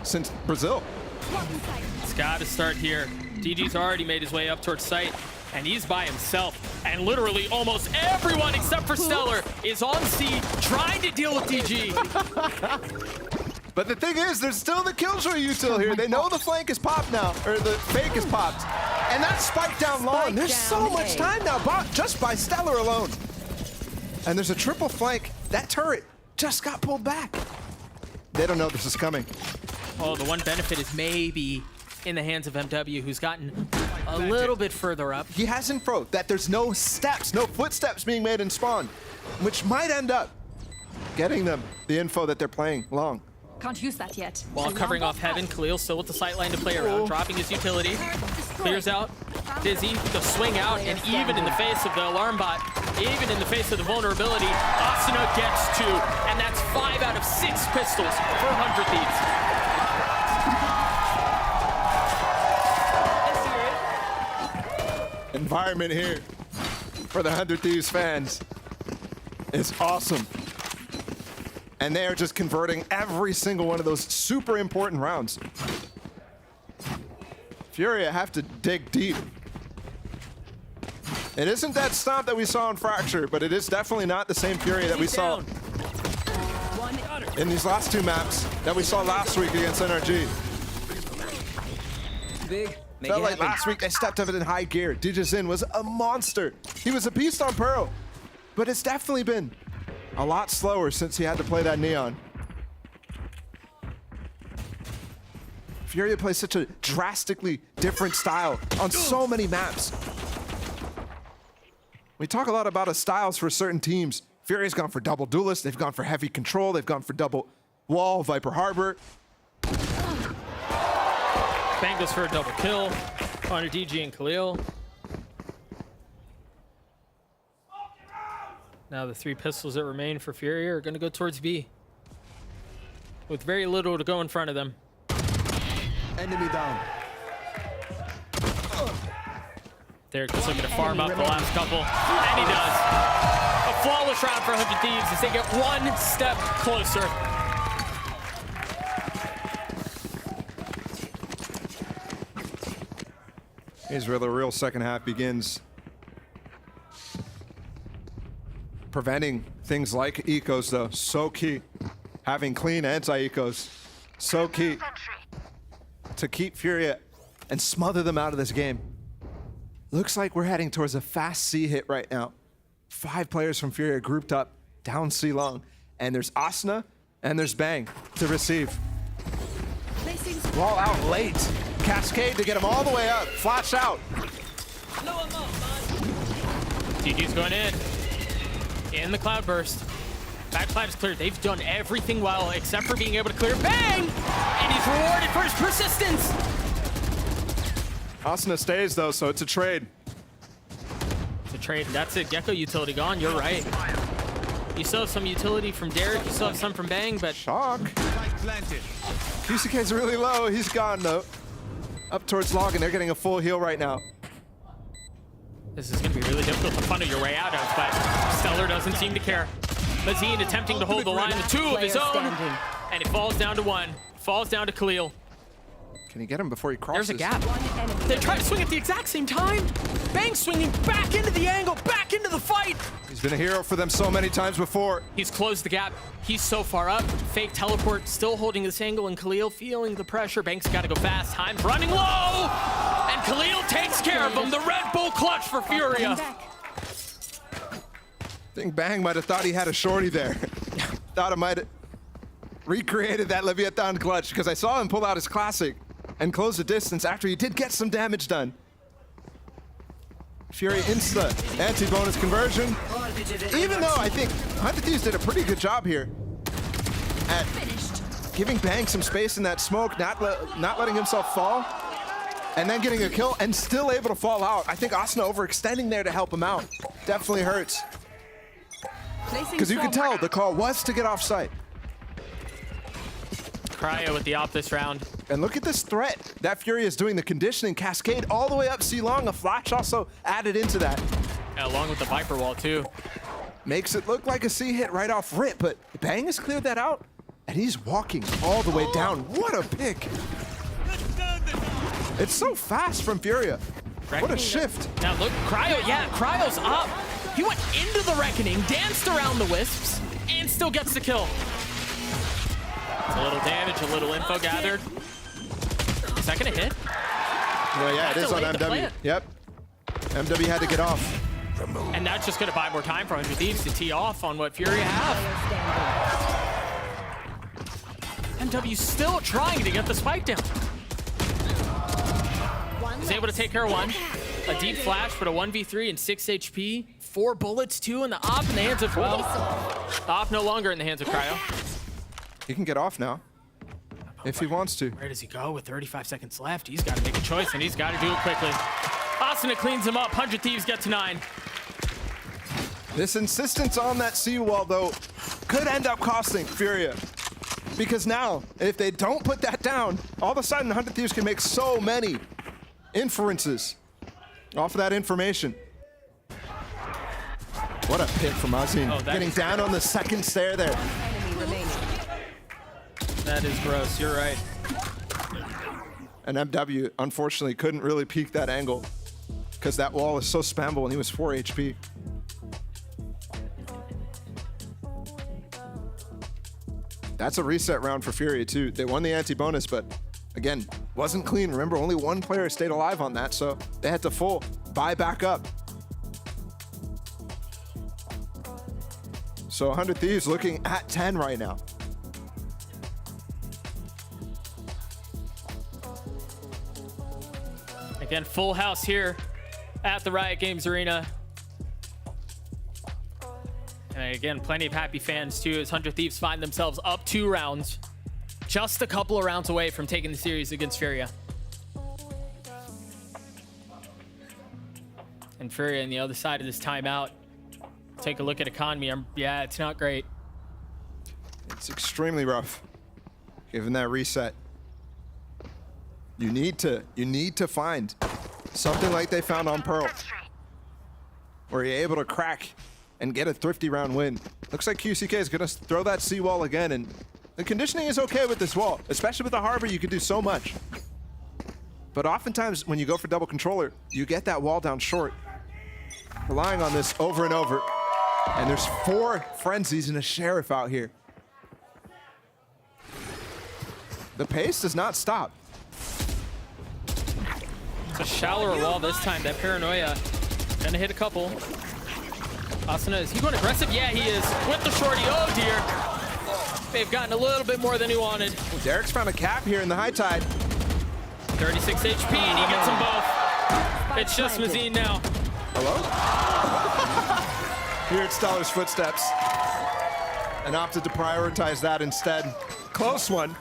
since Brazil. It's got to start here. DG's already made his way up towards site, and he's by himself. And literally almost everyone except for Stellar is on C trying to deal with DG. But the thing is, there's still the Killjoy util here. They know the flank is popped now, or the fake is popped. And that's spiked down long. There's so much time now, just by Stellar alone. And there's a triple flank. That turret just got pulled back. They don't know this is coming. Oh, the one benefit is maybe in the hands of MW, who's gotten a little bit further up. He has info that there's no steps, no footsteps being made in spawn, which might end up getting them the info that they're playing long. Can't use that yet. While covering off Heaven, Khalil still with the sight line to play around, dropping his utility. Clears out. Dizzy, the swing out, and even in the face of the alarm bot, even in the face of the vulnerability, Asuna gets 2, and that's 5 out of 6 pistols for 100 Thieves. Environment here for the 100 Thieves fans is awesome. And they are just converting every single one of those super important rounds. Furia have to dig deep. It isn't that stomp that we saw in Fracture, but it is definitely not the same Furia that we saw in these last two maps that we saw last week against NRG. Big. Make Felt it like happen. last week they stepped up it in high gear. Dijazin was a monster. He was a beast on Pearl, but it's definitely been a lot slower since he had to play that Neon. Furia plays such a drastically different style on so many maps. We talk a lot about styles for certain teams. Furia's gone for double duelist, they've gone for heavy control, they've gone for double wall, Viper Harbor. Bang goes for a double kill. Connor, DG, and Khalil. Now the 3 pistols that remain for Furia are going to go towards B, with very little to go in front of them. Enemy down. Derek just looking to farm up the last couple, and he does. A flawless round for 100 Thieves as they get one step closer. Here's where the real second half begins. Preventing things like ecos, though, so key. Having clean anti-ecos, so key to keep Furia and smother them out of this game. Looks like we're heading towards a fast C hit right now. 5 players from Furia grouped up down C long, and there's Asuna and there's Bang to receive. Wall out late. Cascade to get him all the way up. Flash out. DG's going in the cloudburst. Backflap is cleared. They've done everything well except for being able to clear Bang, and he's rewarded for his persistence. Asuna stays though, so it's a trade. It's a trade. That's it. Gecko utility gone. You're right. You still have some utility from Derek. You still have some from Bang, but Shock. QCK's really low. He's gone though. Up towards log, and they're getting a full heal right now. this is going to be really difficult to funnel your way out of, but Stellar doesn't seem to care. Mazine attempting to hold the line, the 2 of his own, and it falls down to 1. Falls down to Khalil. Can he get him before he crosses? There's a gap. They try to swing at the exact same time. Bang swinging back into the angle, back into the fight. He's been a hero for them so many times before. He's closed the gap. He's so far up. Fake teleport, still holding this angle, and Khalil feeling the pressure. Bank's got to go fast. Time's running low, and Khalil takes care of him. The Red Bull clutch for Furia. I think Bang might have thought he had a shorty there. Thought it might have recreated that Leviathan clutch, because I saw him pull out his classic and close the distance after he did get some damage done. Fury insta anti-bonus conversion. Even though I think 100 Thieves did a pretty good job here at giving Bang some space in that smoke, not letting himself fall, and then getting a kill and still able to fall out. I think Asuna overextending there to help him out definitely hurts. Because you can tell the call was to get off site. Cryo with the op this round. And look at this threat that Fury is doing, the conditioning cascade all the way up C long, a flash also added into that. Yeah, along with the Viper wall too. Makes it look like a C hit right off rip, but Bang has cleared that out, and he's walking all the way down. What a pick. It's so fast from Furia. What a shift. Now look, Cryo, yeah, Cryo's up. He went into the Reckoning, danced around the Wisps, and still gets the kill. It's a little damage, a little info gathered. Is that gonna hit? Well, yeah, it is on MW. Yep. MW had to get off. And that's just gonna buy more time for 100 Thieves to tee off on what Furia have. MW still trying to get the spike down. He's able to take care of one. A deep flash, but a 1v3 and 6 HP. 4 bullets, too, and the op in the hands of, well, the op no longer in the hands of Cryo. He can get off now if he wants to. Where does he go with 35 seconds left? He's got to make a choice, and he's got to do it quickly. Asuna cleans him up. 100 Thieves get to 9. This insistence on that C-wall, though, could end up costing Furia. Because now, if they don't put that down, all of a sudden 100 Thieves can make so many inferences off of that information. What a pick from Azin. Getting down on the second stair there. remaining. That is gross. You're right. And MW, unfortunately, couldn't really peek that angle because that wall is so spammable and he was 4 HP. That's a reset round for Furia, too. They won the anti-bonus, but again, wasn't clean. Remember, only one player stayed alive on that, so they had to full buy back up. So 100 Thieves looking at 10 right now. Again, full house here at the Riot Games Arena. And again, plenty of happy fans too as 100 Thieves find themselves up 2 rounds. Just a couple of rounds away from taking the series against Furia. And Furia on the other side of this timeout. Take a look at economy. Yeah, it's not great. It's extremely rough, given that reset. You need to find something like they found on Pearl, where you're able to crack and get a thrifty round win. Looks like QCK is gonna throw that seawall again, and the conditioning is okay with this wall, especially with the harbor. You can do so much, but oftentimes when you go for double controller, you get that wall down short. Relying on this over and over, and there's 4 frenzies and a sheriff out here. The pace does not stop. It's a shallower wall this time. That paranoia gonna hit a couple. Asuna, is he going aggressive? Yeah, he is. With the shorty. Oh dear. They've gotten a little bit more than he wanted. Well, Derek's found a cap here in the high tide. 36 HP and he gets them both. It's just Mazine now. Hello? Here it's Stellar's footsteps, and opted to prioritize that instead. Close one.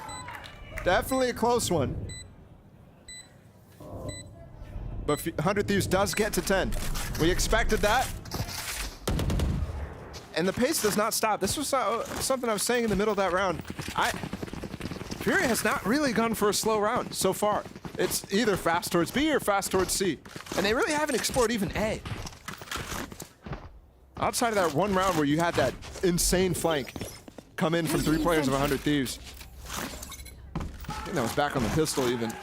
Definitely a close one. But 100 Thieves does get to 10. We expected that. And the pace does not stop. This was something I was saying in the middle of that round. Furia has not really gone for a slow round so far. It's either fast towards B or fast towards C. And they really haven't explored even A. Outside of that one round where you had that insane flank come in from 3 players of 100 Thieves. I think that was back on the pistol even.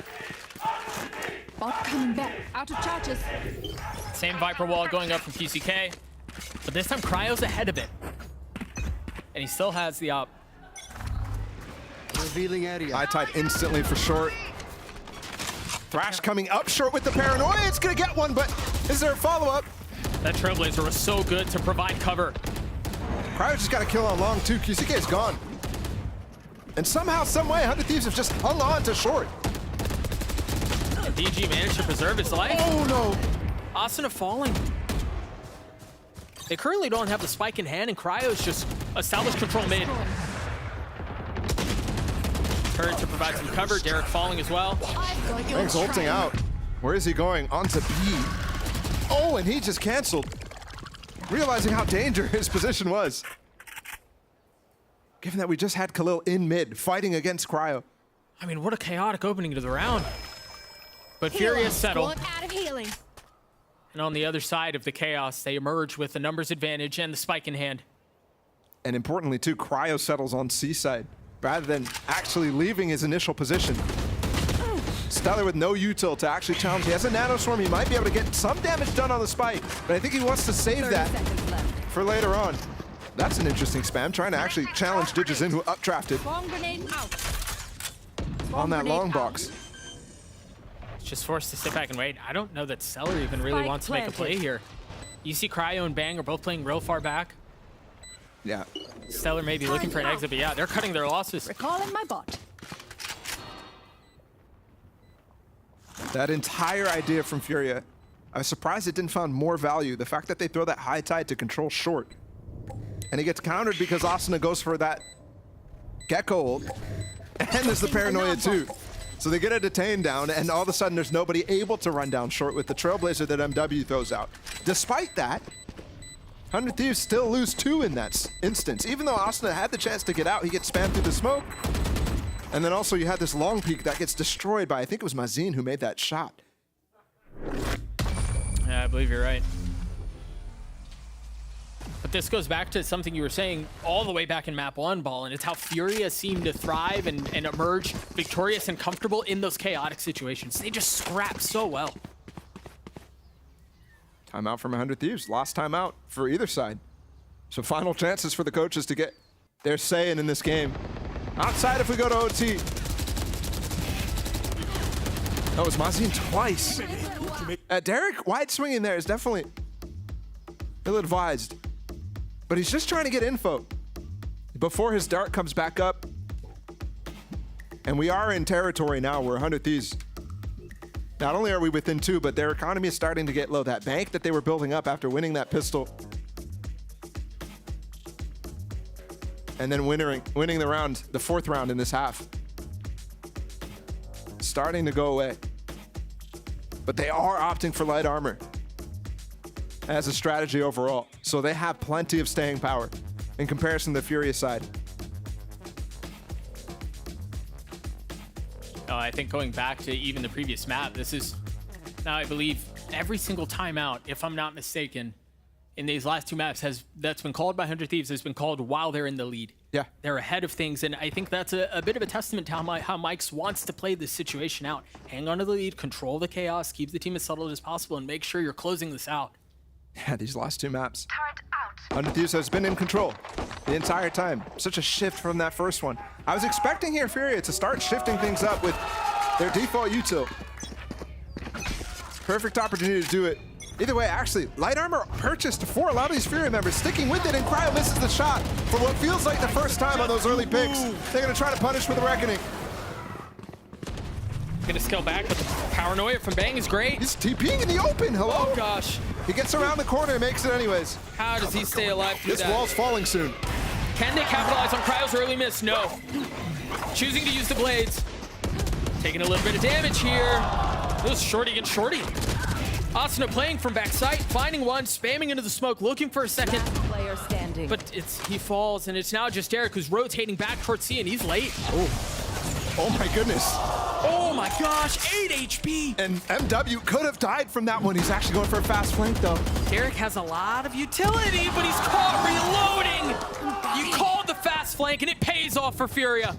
Bot coming back. Out of charges. Same Viper wall going up from QCK. But this time Cryo's ahead of it. And he still has the op. Revealing area. High tide instantly for short. Thrash coming up short with the paranoia. It's gonna get one, but is there a follow-up? That Trailblazer was so good to provide cover. Cryo just got a kill on long too. QCK is gone. And somehow, some way, 100 Thieves have just hung on to short. And DG managed to preserve his life. Oh no! Asuna falling. They currently don't have the spike in hand, and Cryo's just established control mid. Turret to provide some cover. Derek falling as well. Frank's ulting out. Where is he going? Onto B. Oh, and he just canceled. Realizing how dangerous his position was. Given that we just had Khalil in mid, fighting against Cryo. I mean, what a chaotic opening to the round. But Furia settled. Out of healing. And on the other side of the chaos, they emerge with the numbers advantage and the spike in hand. And importantly, too, Cryo settles on C side, rather than actually leaving his initial position. Stellar with no util to actually challenge. He has a nano swarm. He might be able to get some damage done on the spike, but I think he wants to save that for later on. That's an interesting spam, trying to actually challenge Digizin, who updrafted Bomb grenade out. on that long box. It's just forced to sit back and wait. I don't know that Stellar even really Spike wants to make a play planted. here. You see Cryo and Bang are both playing real far back. Yeah. Stellar may be looking for an exit, but yeah, they're cutting their losses. Recalling my bot. That entire idea from Furia, I was surprised it didn't find more value. The fact that they throw that high tide to control short. And he gets countered because Asuna goes for that Gecko ult. And there's the paranoia too. So they get a detain down, and all of a sudden there's nobody able to run down short with the Trailblazer that MW throws out. Despite that, 100 Thieves still lose 2 in that instance. Even though Asuna had the chance to get out, he gets spammed through the smoke. And then also you had this long peak that gets destroyed by, I think it was Mazine who made that shot. Yeah, I believe you're right. But But this goes back to something you were saying all the way back in map 1, Ball, and it's how Furia seemed to thrive and emerge victorious and comfortable in those chaotic situations. They just scrap so well. Timeout from 100 Thieves. Lost timeout for either side. So final chances for the coaches to get their say in this game. Outside if we go to OT. That was Mazin twice. Derek wide swinging there is definitely ill-advised. But he's just trying to get info before his dart comes back up. And we are in territory now where 100 Thieves, not only are we within 2, but their economy is starting to get low. That bank that they were building up after winning that pistol and then winning the round, the 4th round in this half, starting to go away. But they are opting for light armor as a strategy overall. So they have plenty of staying power in comparison to the Furia side. I think going back to even the previous map, this is now, I believe, every single timeout, if I'm not mistaken, in these last 2 maps that's been called by 100 Thieves has been called while they're in the lead. Yeah. They're ahead of things, and I think that's a bit of a testament to how Mike's wants to play this situation out. Hang on to the lead, control the chaos, keep the team as settled as possible, and make sure you're closing this out. Yeah, these last 2 maps. 100 Thieves has been in control the entire time. Such a shift from that first one. I was expecting here Furia to start shifting things up with their default util. Perfect opportunity to do it. Either way, actually, light armor purchased for a lot of these Furia members, sticking with it, and Cryo misses the shot for what feels like the first time on those early picks. They're gonna try to punish with a reckoning. Gonna scale back, but the paranoia from Bang is great. He's TPing in the open, hello? Oh gosh. He gets around the corner and makes it anyways. How does he stay alive through This that? wall's falling soon. Can they capitalize on Cryo's early miss? No. Choosing to use the blades. Taking a little bit of damage here. This is shorty against shorty. Asuna playing from backside, finding one, spamming into the smoke, looking for a second. Player standing. But he falls, and it's now just Derek who's rotating back towards C, and he's late. Oh my goodness. Oh my gosh, 8 HP. And MW could have died from that one. He's actually going for a fast flank though. Derek has a lot of utility, but he's caught reloading. You called the fast flank, and it pays off for Furia.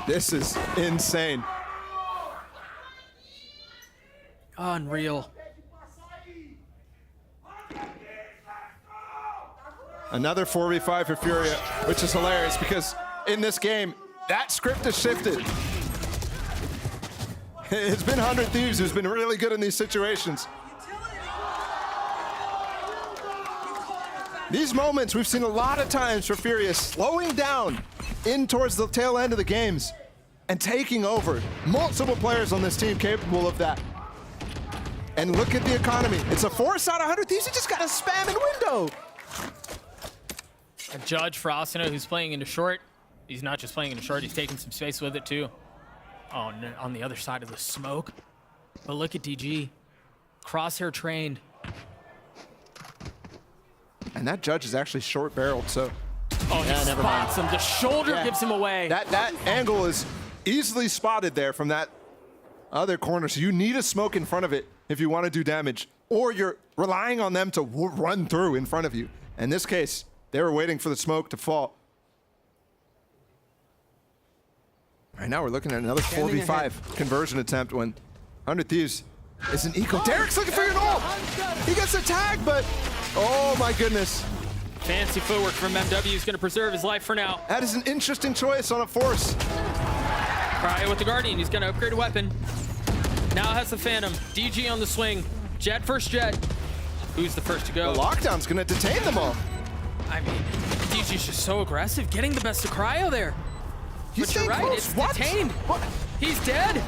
This is insane. Unreal. Another 4v5 for Furia, which is hilarious because in this game, that script has shifted. It's been 100 Thieves who's been really good in these situations. These moments we've seen a lot of times for Furia slowing down in towards the tail end of the games and taking over. Multiple players on this team capable of that. And look at the economy. It's a force out of 100 Thieves. He just got a spam in window. A judge for Asuna who's playing into short. He's not just playing into short, he's taking some space with it too. Oh, no, on the other side of the smoke. But look at DG. Crosshair trained. And that judge is actually short barreled, so. Oh, he spots him. The shoulder gives him away. That angle is easily spotted there from that other corner. So you need a smoke in front of it if you want to do damage, or you're relying on them to run through in front of you. In this case, they were waiting for the smoke to fall. Right now we're looking at another 4v5 conversion attempt when 100 Thieves is an eco. Derek's looking for your ult. He gets a tag, but oh my goodness. Fancy footwork from MW is going to preserve his life for now. That is an interesting choice on a force. Cryo with the Guardian, he's going to upgrade a weapon. Now has the Phantom. DG on the swing. Jet first Jet. Who's the first to go? The lockdown's going to detain them all. I mean, DG's just so aggressive, getting the best of Cryo there. He's But you're right, close. it's What? detained. What? He's dead.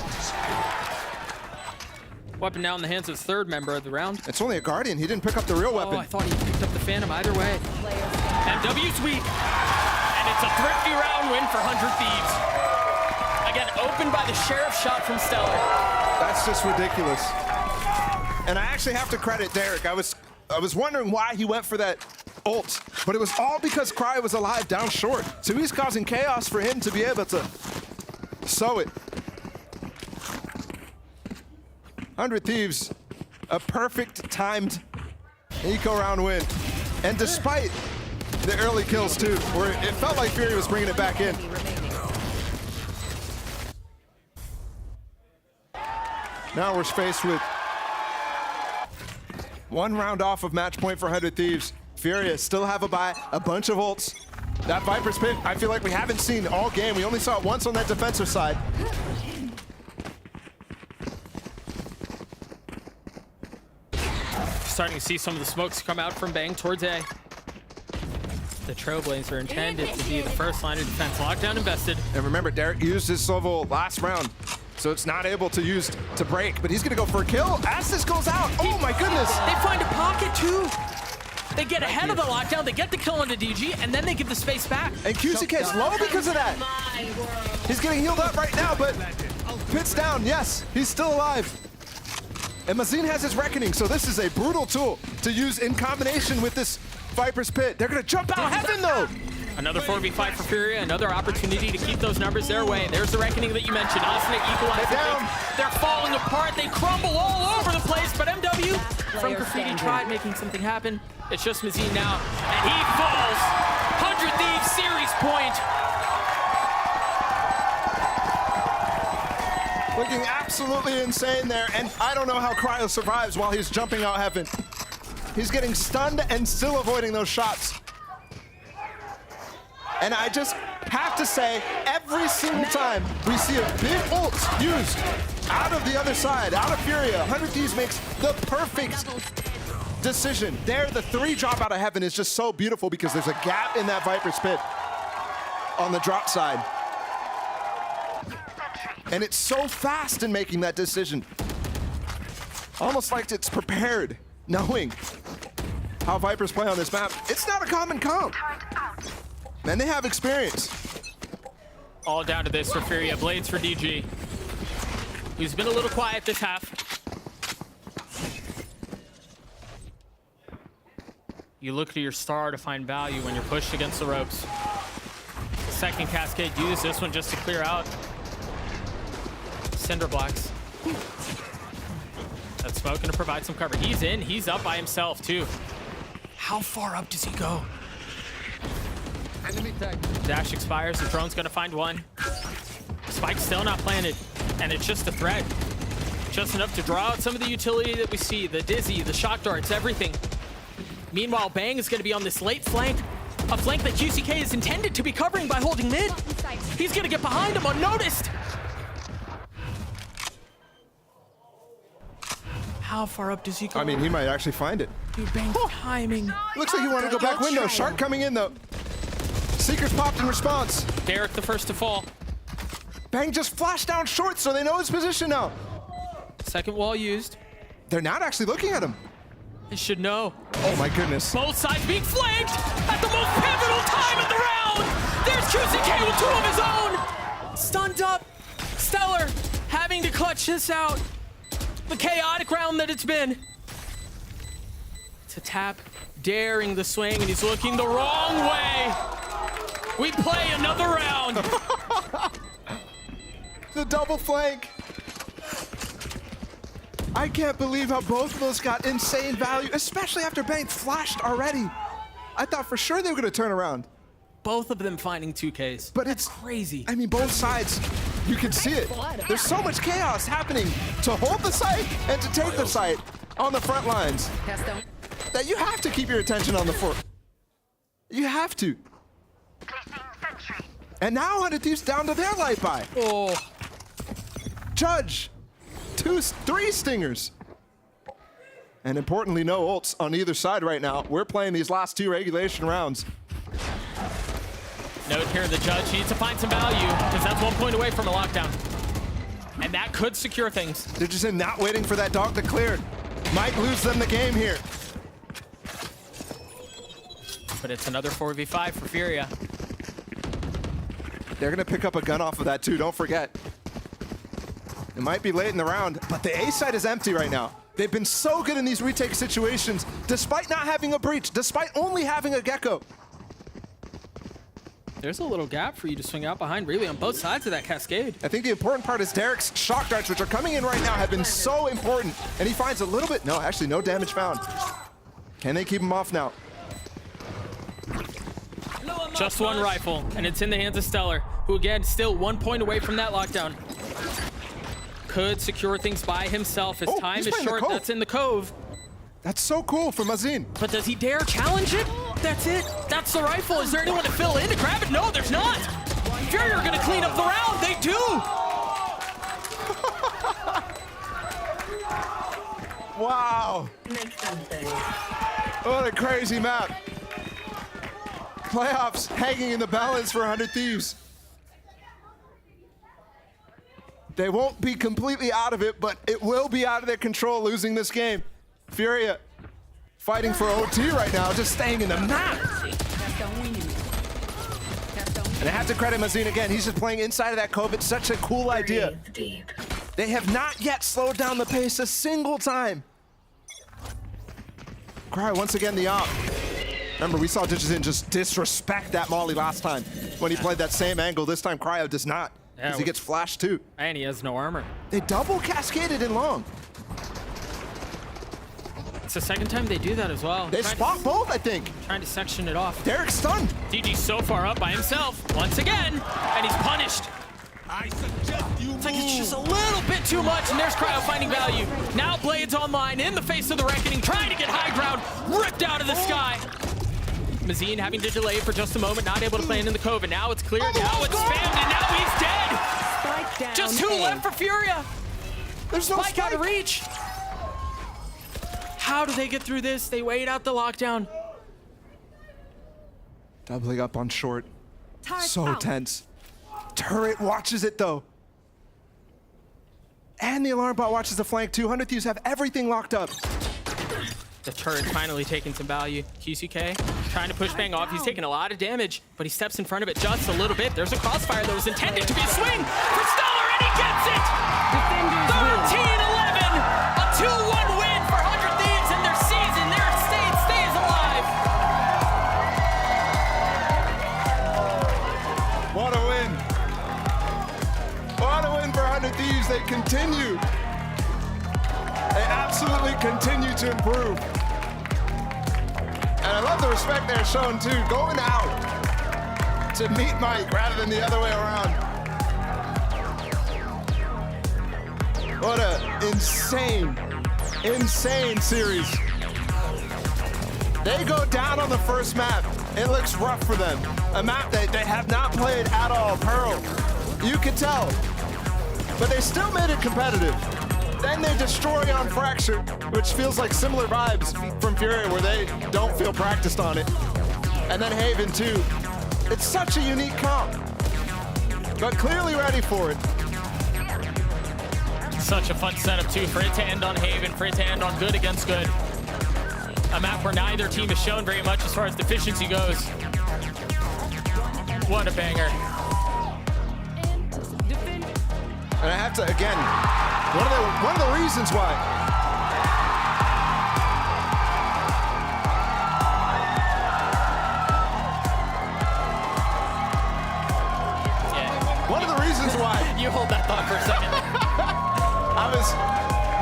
Weapon now in the hands of the 3rd member of the round. It's only a Guardian. He didn't pick up the real weapon. Oh, I thought he picked up the Phantom either way. MW's weak. And it's a thrifty round win for 100 Thieves. Again, opened by the Sheriff shot from Stellar. That's just ridiculous. And I actually have to credit Derek. I was wondering why he went for that ult, but it was all because Cryo was alive down short. So he's causing chaos for him to be able to sow it. 100 Thieves, a perfect timed Eco round win. And despite the early kills too, where it felt like Furia was bringing it back in. Now we're faced with 1 round off of match point for 100 Thieves. Furia still have a buy, a bunch of ults. That Viper's Pit, I feel like we haven't seen all game. We only saw it once on that defensive side. Starting to see some of the smokes come out from Bang towards A. The Trailblazer intended to be the first line of defense. Lockdown invested. And remember, Derek used his swivel last round, so it's not able to use to break, but he's gonna go for a kill as this goes out. Oh my goodness. They find a pocket too. They get ahead of the lockdown, they get the kill onto DG, and then they give the space back. And QCK's low because of that. He's getting healed up right now, but Pit's down, yes, he's still alive. And Mazin has his Reckoning, so this is a brutal tool to use in combination with this Viper's Pit. They're gonna jump out Heaven though. Another 4v5 for Furia, another opportunity to keep those numbers their way. There's the Reckoning that you mentioned. Osnick equalizes. They're falling apart, they crumble all over the place, but MW from Graffiti tried making something happen. It's just Mazin now, and he falls. 100 Thieves series point. Looking absolutely insane there, and I don't know how Cryo survives while he's jumping out Heaven. He's getting stunned and still avoiding those shots. And I just have to say, every single time we see a big ult used out of the other side, out of Furia, 100 Thieves makes the perfect decision. There, the 3 drop out of Heaven is just so beautiful because there's a gap in that Viper's Pit on the drop side. And it's so fast in making that decision. Almost like it's prepared, knowing how Vipers play on this map. It's not a common comp. And they have experience. All down to this for Furia. Blades for DG, who's been a little quiet this half. You look to your star to find value when you're pushed against the ropes. Second cascade, use this one just to clear out Cinder blocks. That's smoke gonna provide some cover. He's in, he's up by himself too. How far up does he go? Dash expires, the drone's gonna find one. Spike's still not planted, and it's just a threat. Just enough to draw out some of the utility that we see, the Dizzy, the shock darts, everything. Meanwhile, Bang is gonna be on this late flank, a flank that QCK is intended to be covering by holding mid. He's gonna get behind him unnoticed. How far up does he go? I mean, he might actually find it. Dude, Bang's timing. Looks like he wanted to go back window. Shark coming in though. Seekers popped in response. Derek the first to fall. Bang just flashed down short, so they know his position now. Second wall used. They're not actually looking at him. They should know. Oh my goodness. Both sides being flanked at the most pivotal time of the round. There's QCK with 2 of his own. Stunned up. Stellar having to clutch this out. The chaotic round that it's been. To tap, daring the swing, and he's looking the wrong way. We play another round. The double flank. I can't believe how both of those got insane value, especially after Bang flashed already. I thought for sure they were gonna turn around. Both of them finding 2Ks. But it's crazy. I mean, both sides, you can see it. There's so much chaos happening to hold the site and to take the site on the front lines that you have to keep your attention on the fort. You have to. And now 100 Thieves down to their light buy. Oh. Judge, 3 stingers. And importantly, no ults on either side right now. We're playing these last 2 regulation rounds. Note here, the Judge needs to find some value because that's 1 point away from a lockdown. And that could secure things. They're just in not waiting for that dog to clear. Might lose them the game here. But it's another 4v5 for Furia. They're gonna pick up a gun off of that too, don't forget. It might be late in the round, but the A side is empty right now. They've been so good in these retake situations, despite not having a breach, despite only having a Gecko. There's a little gap for you to swing out behind, really, on both sides of that cascade. I think the important part is Derek's shock darts, which are coming in right now, have been so important. And he finds a little bit, no, actually no damage found. Can they keep him off now? Just one rifle, and it's in the hands of Stellar, who again, still 1 point away from that lockdown. Could secure things by himself. His time he's is playing the short. Cove. That's in the Cove. That's so cool for Mazin. But does he dare challenge it? That's it. That's the rifle. Is there anyone to fill in to grab it? No, there's not. Furia are going to clean up the round. They do. Wow. What a crazy map. Playoffs hanging in the balance for 100 Thieves. They won't be completely out of it, but it will be out of their control losing this game. Furia fighting for OT right now, just staying in the map. And I have to credit Mazin again. He's just playing inside of that cove. It's such a cool idea. They have not yet slowed down the pace a single time. Cry once again the op. Remember, we saw Digizin just disrespect that Molly last time when he played that same angle. This time, Cryo does not, because he gets flashed too. And he has no armor. They double cascaded in long. It's the second time they do that as well. They spot both, I think. Trying to section it off. Derek's stunned. DG's so far up by himself once again, and he's punished. It's like it's just a little bit too much, and there's Cryo finding value. Now Blades online in the face of the Reckoning, trying to get high ground, ripped out of the sky. Mazin having to delay for just a moment, not able to plan in the Cove, and now it's clear, now it's spammed, and now he's dead! Just 2 left for Furia! There's no Spike out of reach! How do they get through this? They wait out the lockdown. Doubling up on short. So tense. Turret watches it though. And the alarm bot watches the flank. 200 Thieves have everything locked up. The turret finally taking some value. QCK trying to push Bang off. He's taking a lot of damage, but he steps in front of it just a little bit. There's a crossfire that was intended to be a swing for Stellar, and he gets it! 13-11! A 2-1 win for 100 Thieves, and their season, their estate stays alive! What a win. What a win for 100 Thieves. They continue. They absolutely continue to improve. And I love the respect they're shown too, going out to meet Mike rather than the other way around. What a insane series. They go down on the first map. It looks rough for them. A map that they have not played at all, Pearl. You can tell. But they still made it competitive. Then they destroy on Fracture, which feels like similar vibes from Furia, where they don't feel practiced on it. And then Haven too. It's such a unique comp, but clearly ready for it. Such a fun setup too, for it to end on Haven, for it to end on good against good. A map where neither team has shown very much as far as deficiency goes. What a banger. And I have to, again, one of the reasons why. Yeah. One of the reasons why You hold that thought for a second. I was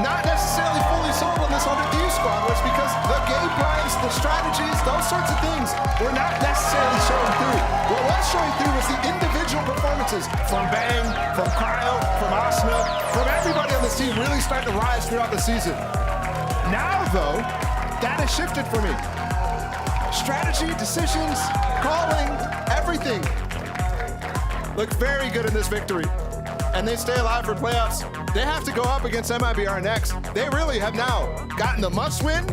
not necessarily fully sold on this 100 Thieves squad was because the game plans, the strategies, those sorts of things were not necessarily showing through. What was showing through was the individual performances from Bang, from Cryo, from Asna, from everybody on this team really starting to rise throughout the season. Now, though, that has shifted for me. Strategy, decisions, calling, everything looked very good in this victory. And they stay alive for playoffs. They have to go up against MIBR next. They really have now gotten the must-win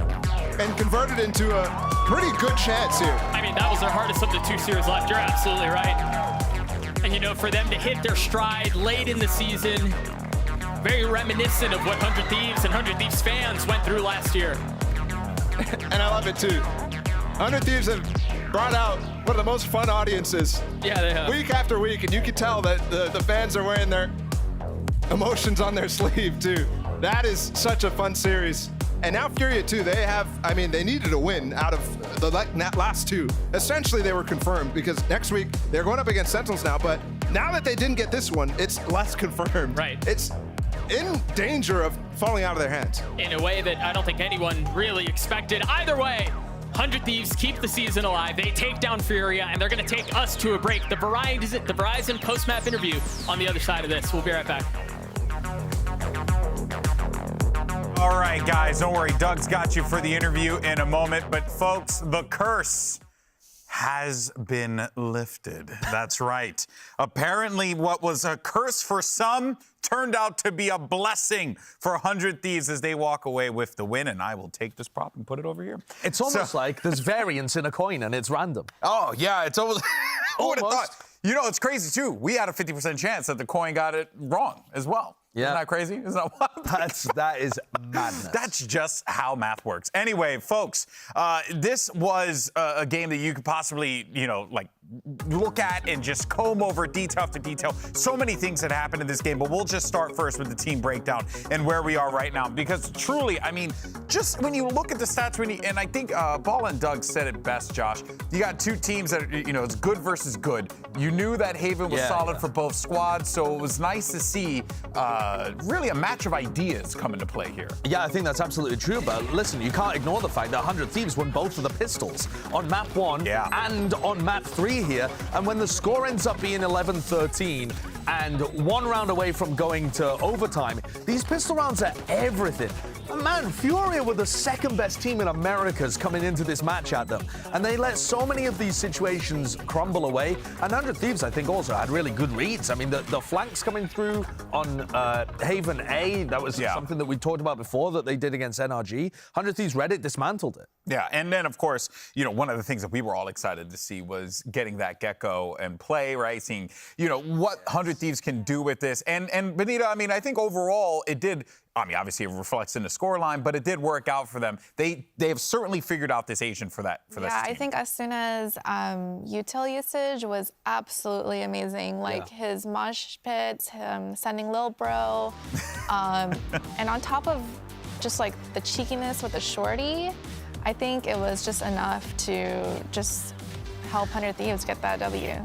and converted into a pretty good chance here. I mean, that was their hardest of the 2 series left. You're absolutely right. And you know, for them to hit their stride late in the season, very reminiscent of what 100 Thieves and 100 Thieves fans went through last year. And I love it too. 100 Thieves have brought out one of the most fun audiences. Yeah, they have. Week after week, and you can tell that the fans are wearing their emotions on their sleeve too. That is such a fun series. And now Furia too, they have, I mean, they needed a win out of the last 2. Essentially they were confirmed because next week they're going up against Sentinels now, but now that they didn't get this one, it's less confirmed. Right. It's in danger of falling out of their hands. In a way that I don't think anyone really expected. Either way, 100 Thieves keep the season alive. They take down Furia, and they're going to take us to a break. The Verizon post-map interview on the other side of this. We'll be right back. All right, guys, don't worry. Doug's got you for the interview in a moment. But, folks, the curse has been lifted. That's right. Apparently, what was a curse for some turned out to be a blessing for 100 Thieves as they walk away with the win. And I will take this prop and put it over here. It's almost like there's variance in a coin and it's random. Oh, yeah, it's almost... Who would have Almost. thought? You know, it's crazy, too. We had a 50% chance that the coin got it wrong as well. Yeah. Isn't that crazy? Isn't that wild? That is madness. That's just how math works. Anyway, folks, this was a game that you could possibly, like look at and just comb over detail after detail. So many things that happened in this game, but we'll just start first with the team breakdown and where we are right now. Because truly, I mean, just when you look at the stats, and I think Ball and Doug said it best, Josh, you got two teams that, it's good versus good. You knew that Haven was solid for both squads, so it was nice to see really a match of ideas come into play here. Yeah, I think that's absolutely true, but listen, you can't ignore the fact that 100 Thieves won both of the pistols on map 1 and on map 3 here, and when the score ends up being 11-13 and one round away from going to overtime, these pistol rounds are everything. And man, Furia were the second best team in Americas coming into this match at them, and they let so many of these situations crumble away. And 100 Thieves, I think, also had really good reads. I mean, the flanks coming through on Haven A, that was something that we talked about before that they did against NRG. 100 Thieves read it, dismantled it. Yeah, and then, of course, one of the things that we were all excited to see was getting that Gecko and play, right? Seeing, what 100 Thieves can do with this. And Benita, I mean, I think overall it did, obviously it reflects in the scoreline, but it did work out for them. They have certainly figured out this agent for this team. Yeah, I think as soon as util usage was absolutely amazing. Like his mosh pits, him sending Lil Bro, and on top of just like the cheekiness with the shorty, I think it was just enough to just help 100 Thieves get that W.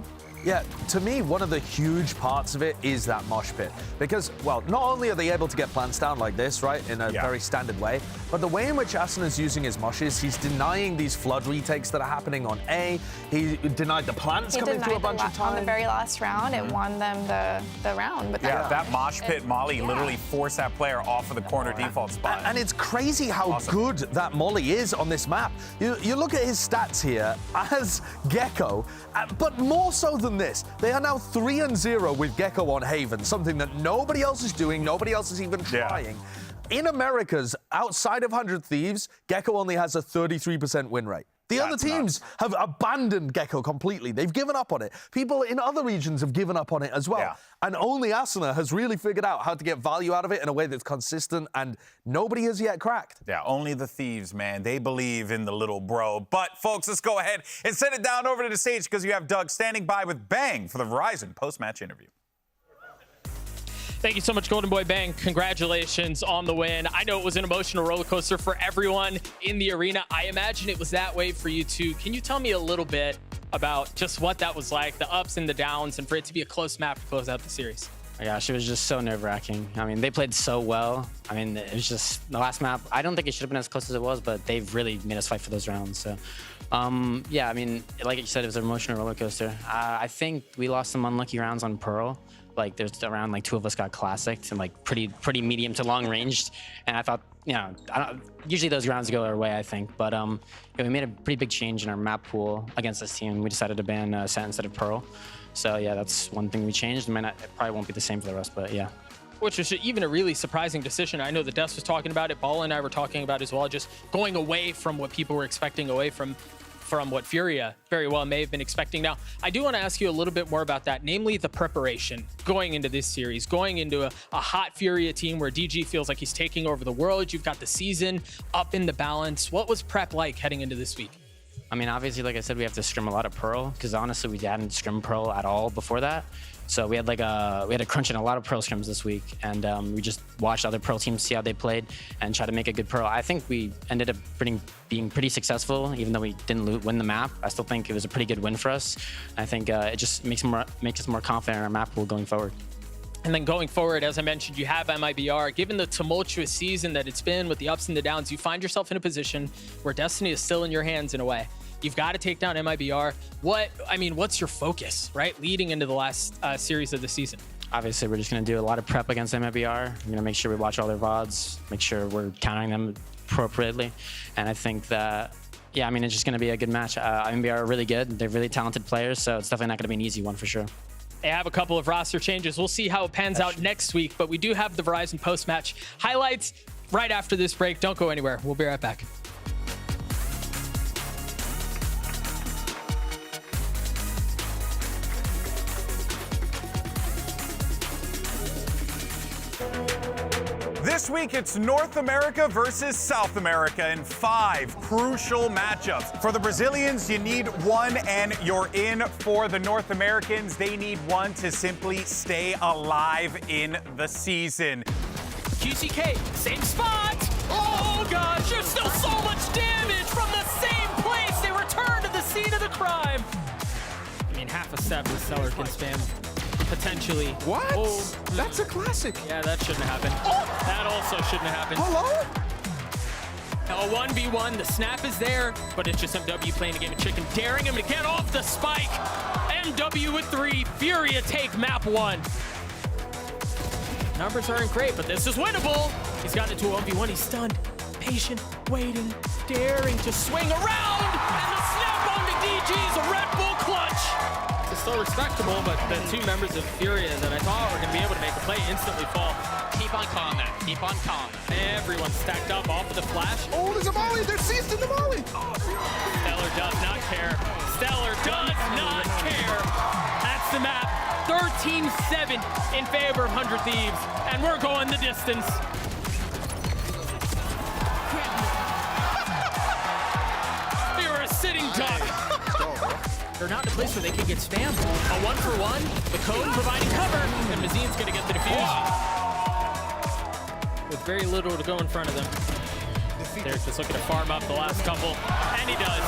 Yeah, to me, one of the huge parts of it is that mosh pit. Because, well, not only are they able to get plants down like this, right, in a very standard way, but the way in which Asana's using his moshes, he's denying these flood retakes that are happening on A. He denied the plants coming through a bunch of times. On the very last round, it won them the round. But that mosh pit molly literally forced that player off of the corner default spot. And it's crazy how good that molly is on this map. You look at his stats here as Gecko, but more so than this, they are now 3-0 with Gecko on Haven, something that nobody else is doing, nobody else is even trying. In Americas, outside of 100 Thieves, Gecko only has a 33% win rate. The other teams have abandoned Gecko completely. They've given up on it. People in other regions have given up on it as well. And only Asana has really figured out how to get value out of it in a way that's consistent, and nobody has yet cracked. Yeah, only the Thieves, man. They believe in the little bro. But, folks, let's go ahead and send it down over to the stage because you have Doug standing by with Bang for the Verizon post-match interview. Thank you so much, Golden Boy Bang. Congratulations on the win. I know it was an emotional roller coaster for everyone in the arena. I imagine it was that way for you too. Can you tell me a little bit about just what that was like, the ups and the downs, and for it to be a close map to close out the series? My gosh, it was just so nerve-wracking. I mean, they played so well. I mean, it was just the last map. I don't think it should have been as close as it was, but they've really made us fight for those rounds. So, yeah, I mean, like you said, it was an emotional roller coaster. I think we lost some unlucky rounds on Pearl. Like there's around like 2 of us got classicked and like pretty medium to long ranged, and I thought, usually those rounds go our way, I think, but we made a pretty big change in our map pool against this team. We decided to ban Set instead of Pearl, so yeah, that's one thing we changed. It probably won't be the same for the rest, but yeah. Which was even a really surprising decision. I know that Des was talking about it, Ball and I were talking about it as well, just going away from what people were expecting, away from what Furia very well may have been expecting. Now, I do want to ask you a little bit more about that, namely the preparation going into this series, going into a hot Furia team where DG feels like he's taking over the world. You've got the season up in the balance. What was prep like heading into this week? I mean, obviously, like I said, we have to scrim a lot of Pearl, because honestly, we hadn't scrimmed Pearl at all before that. So we had to crunch in a lot of Pearl scrims this week, and we just watched other Pearl teams see how they played and try to make a good Pearl. I think we ended up being pretty successful, even though we didn't win the map. I still think it was a pretty good win for us. I think it just makes us more confident in our map pool going forward. And then going forward, as I mentioned, you have MIBR. Given the tumultuous season that it's been with the ups and the downs, you find yourself in a position where destiny is still in your hands in a way. You've got to take down MIBR. What's your focus, right, leading into the last series of the season? Obviously, we're just going to do a lot of prep against MIBR. We're going to make sure we watch all their VODs, make sure we're countering them appropriately. And I think that, yeah, I mean, it's just going to be a good match. MIBR are really good. They're really talented players, so it's definitely not going to be an easy one for sure. They have a couple of roster changes. We'll see how it pans out next week, but we do have the Verizon post-match highlights right after this break. Don't go anywhere. We'll be right back. This week, it's North America versus South America in 5 crucial matchups. For the Brazilians, you need 1 and you're in. For the North Americans, they need 1 to simply stay alive in the season. QCK, same spot. Oh gosh, there's still so much damage from the same place. They return to the scene of the crime. I mean, half a step this Stellar can spam. Potentially. What? Oh, That's a classic. yeah, that shouldn't have happened. That also shouldn't have happened. Hello? A 1v1, the snap is there, but it's just MW playing a game of chicken, daring him to get off the spike. MW with 3, Furia take map 1. Numbers aren't great, but this is winnable. He's gotten into a 1v1, he's stunned, patient, waiting, daring to swing around, and the snap onto DG's a Red Bull clutch. It's still respectable, but the 2 members of Furia that I thought were going to be able to make a play instantly fall. Keep on calling that. Keep on calling. Everyone's stacked up off of the flash. Oh, there's a Molly. They're seized in the Molly. Stellar does not care. Stellar does not care. That's the map. 13-7 in favor of 100 Thieves, and we're going the distance. You're a sitting duck. They're not in a place where they can get spammed. A 1-for-1, the code providing cover, and Mazine's gonna get the defuse. With very little to go in front of them. They're just looking to farm up the last couple, and he does.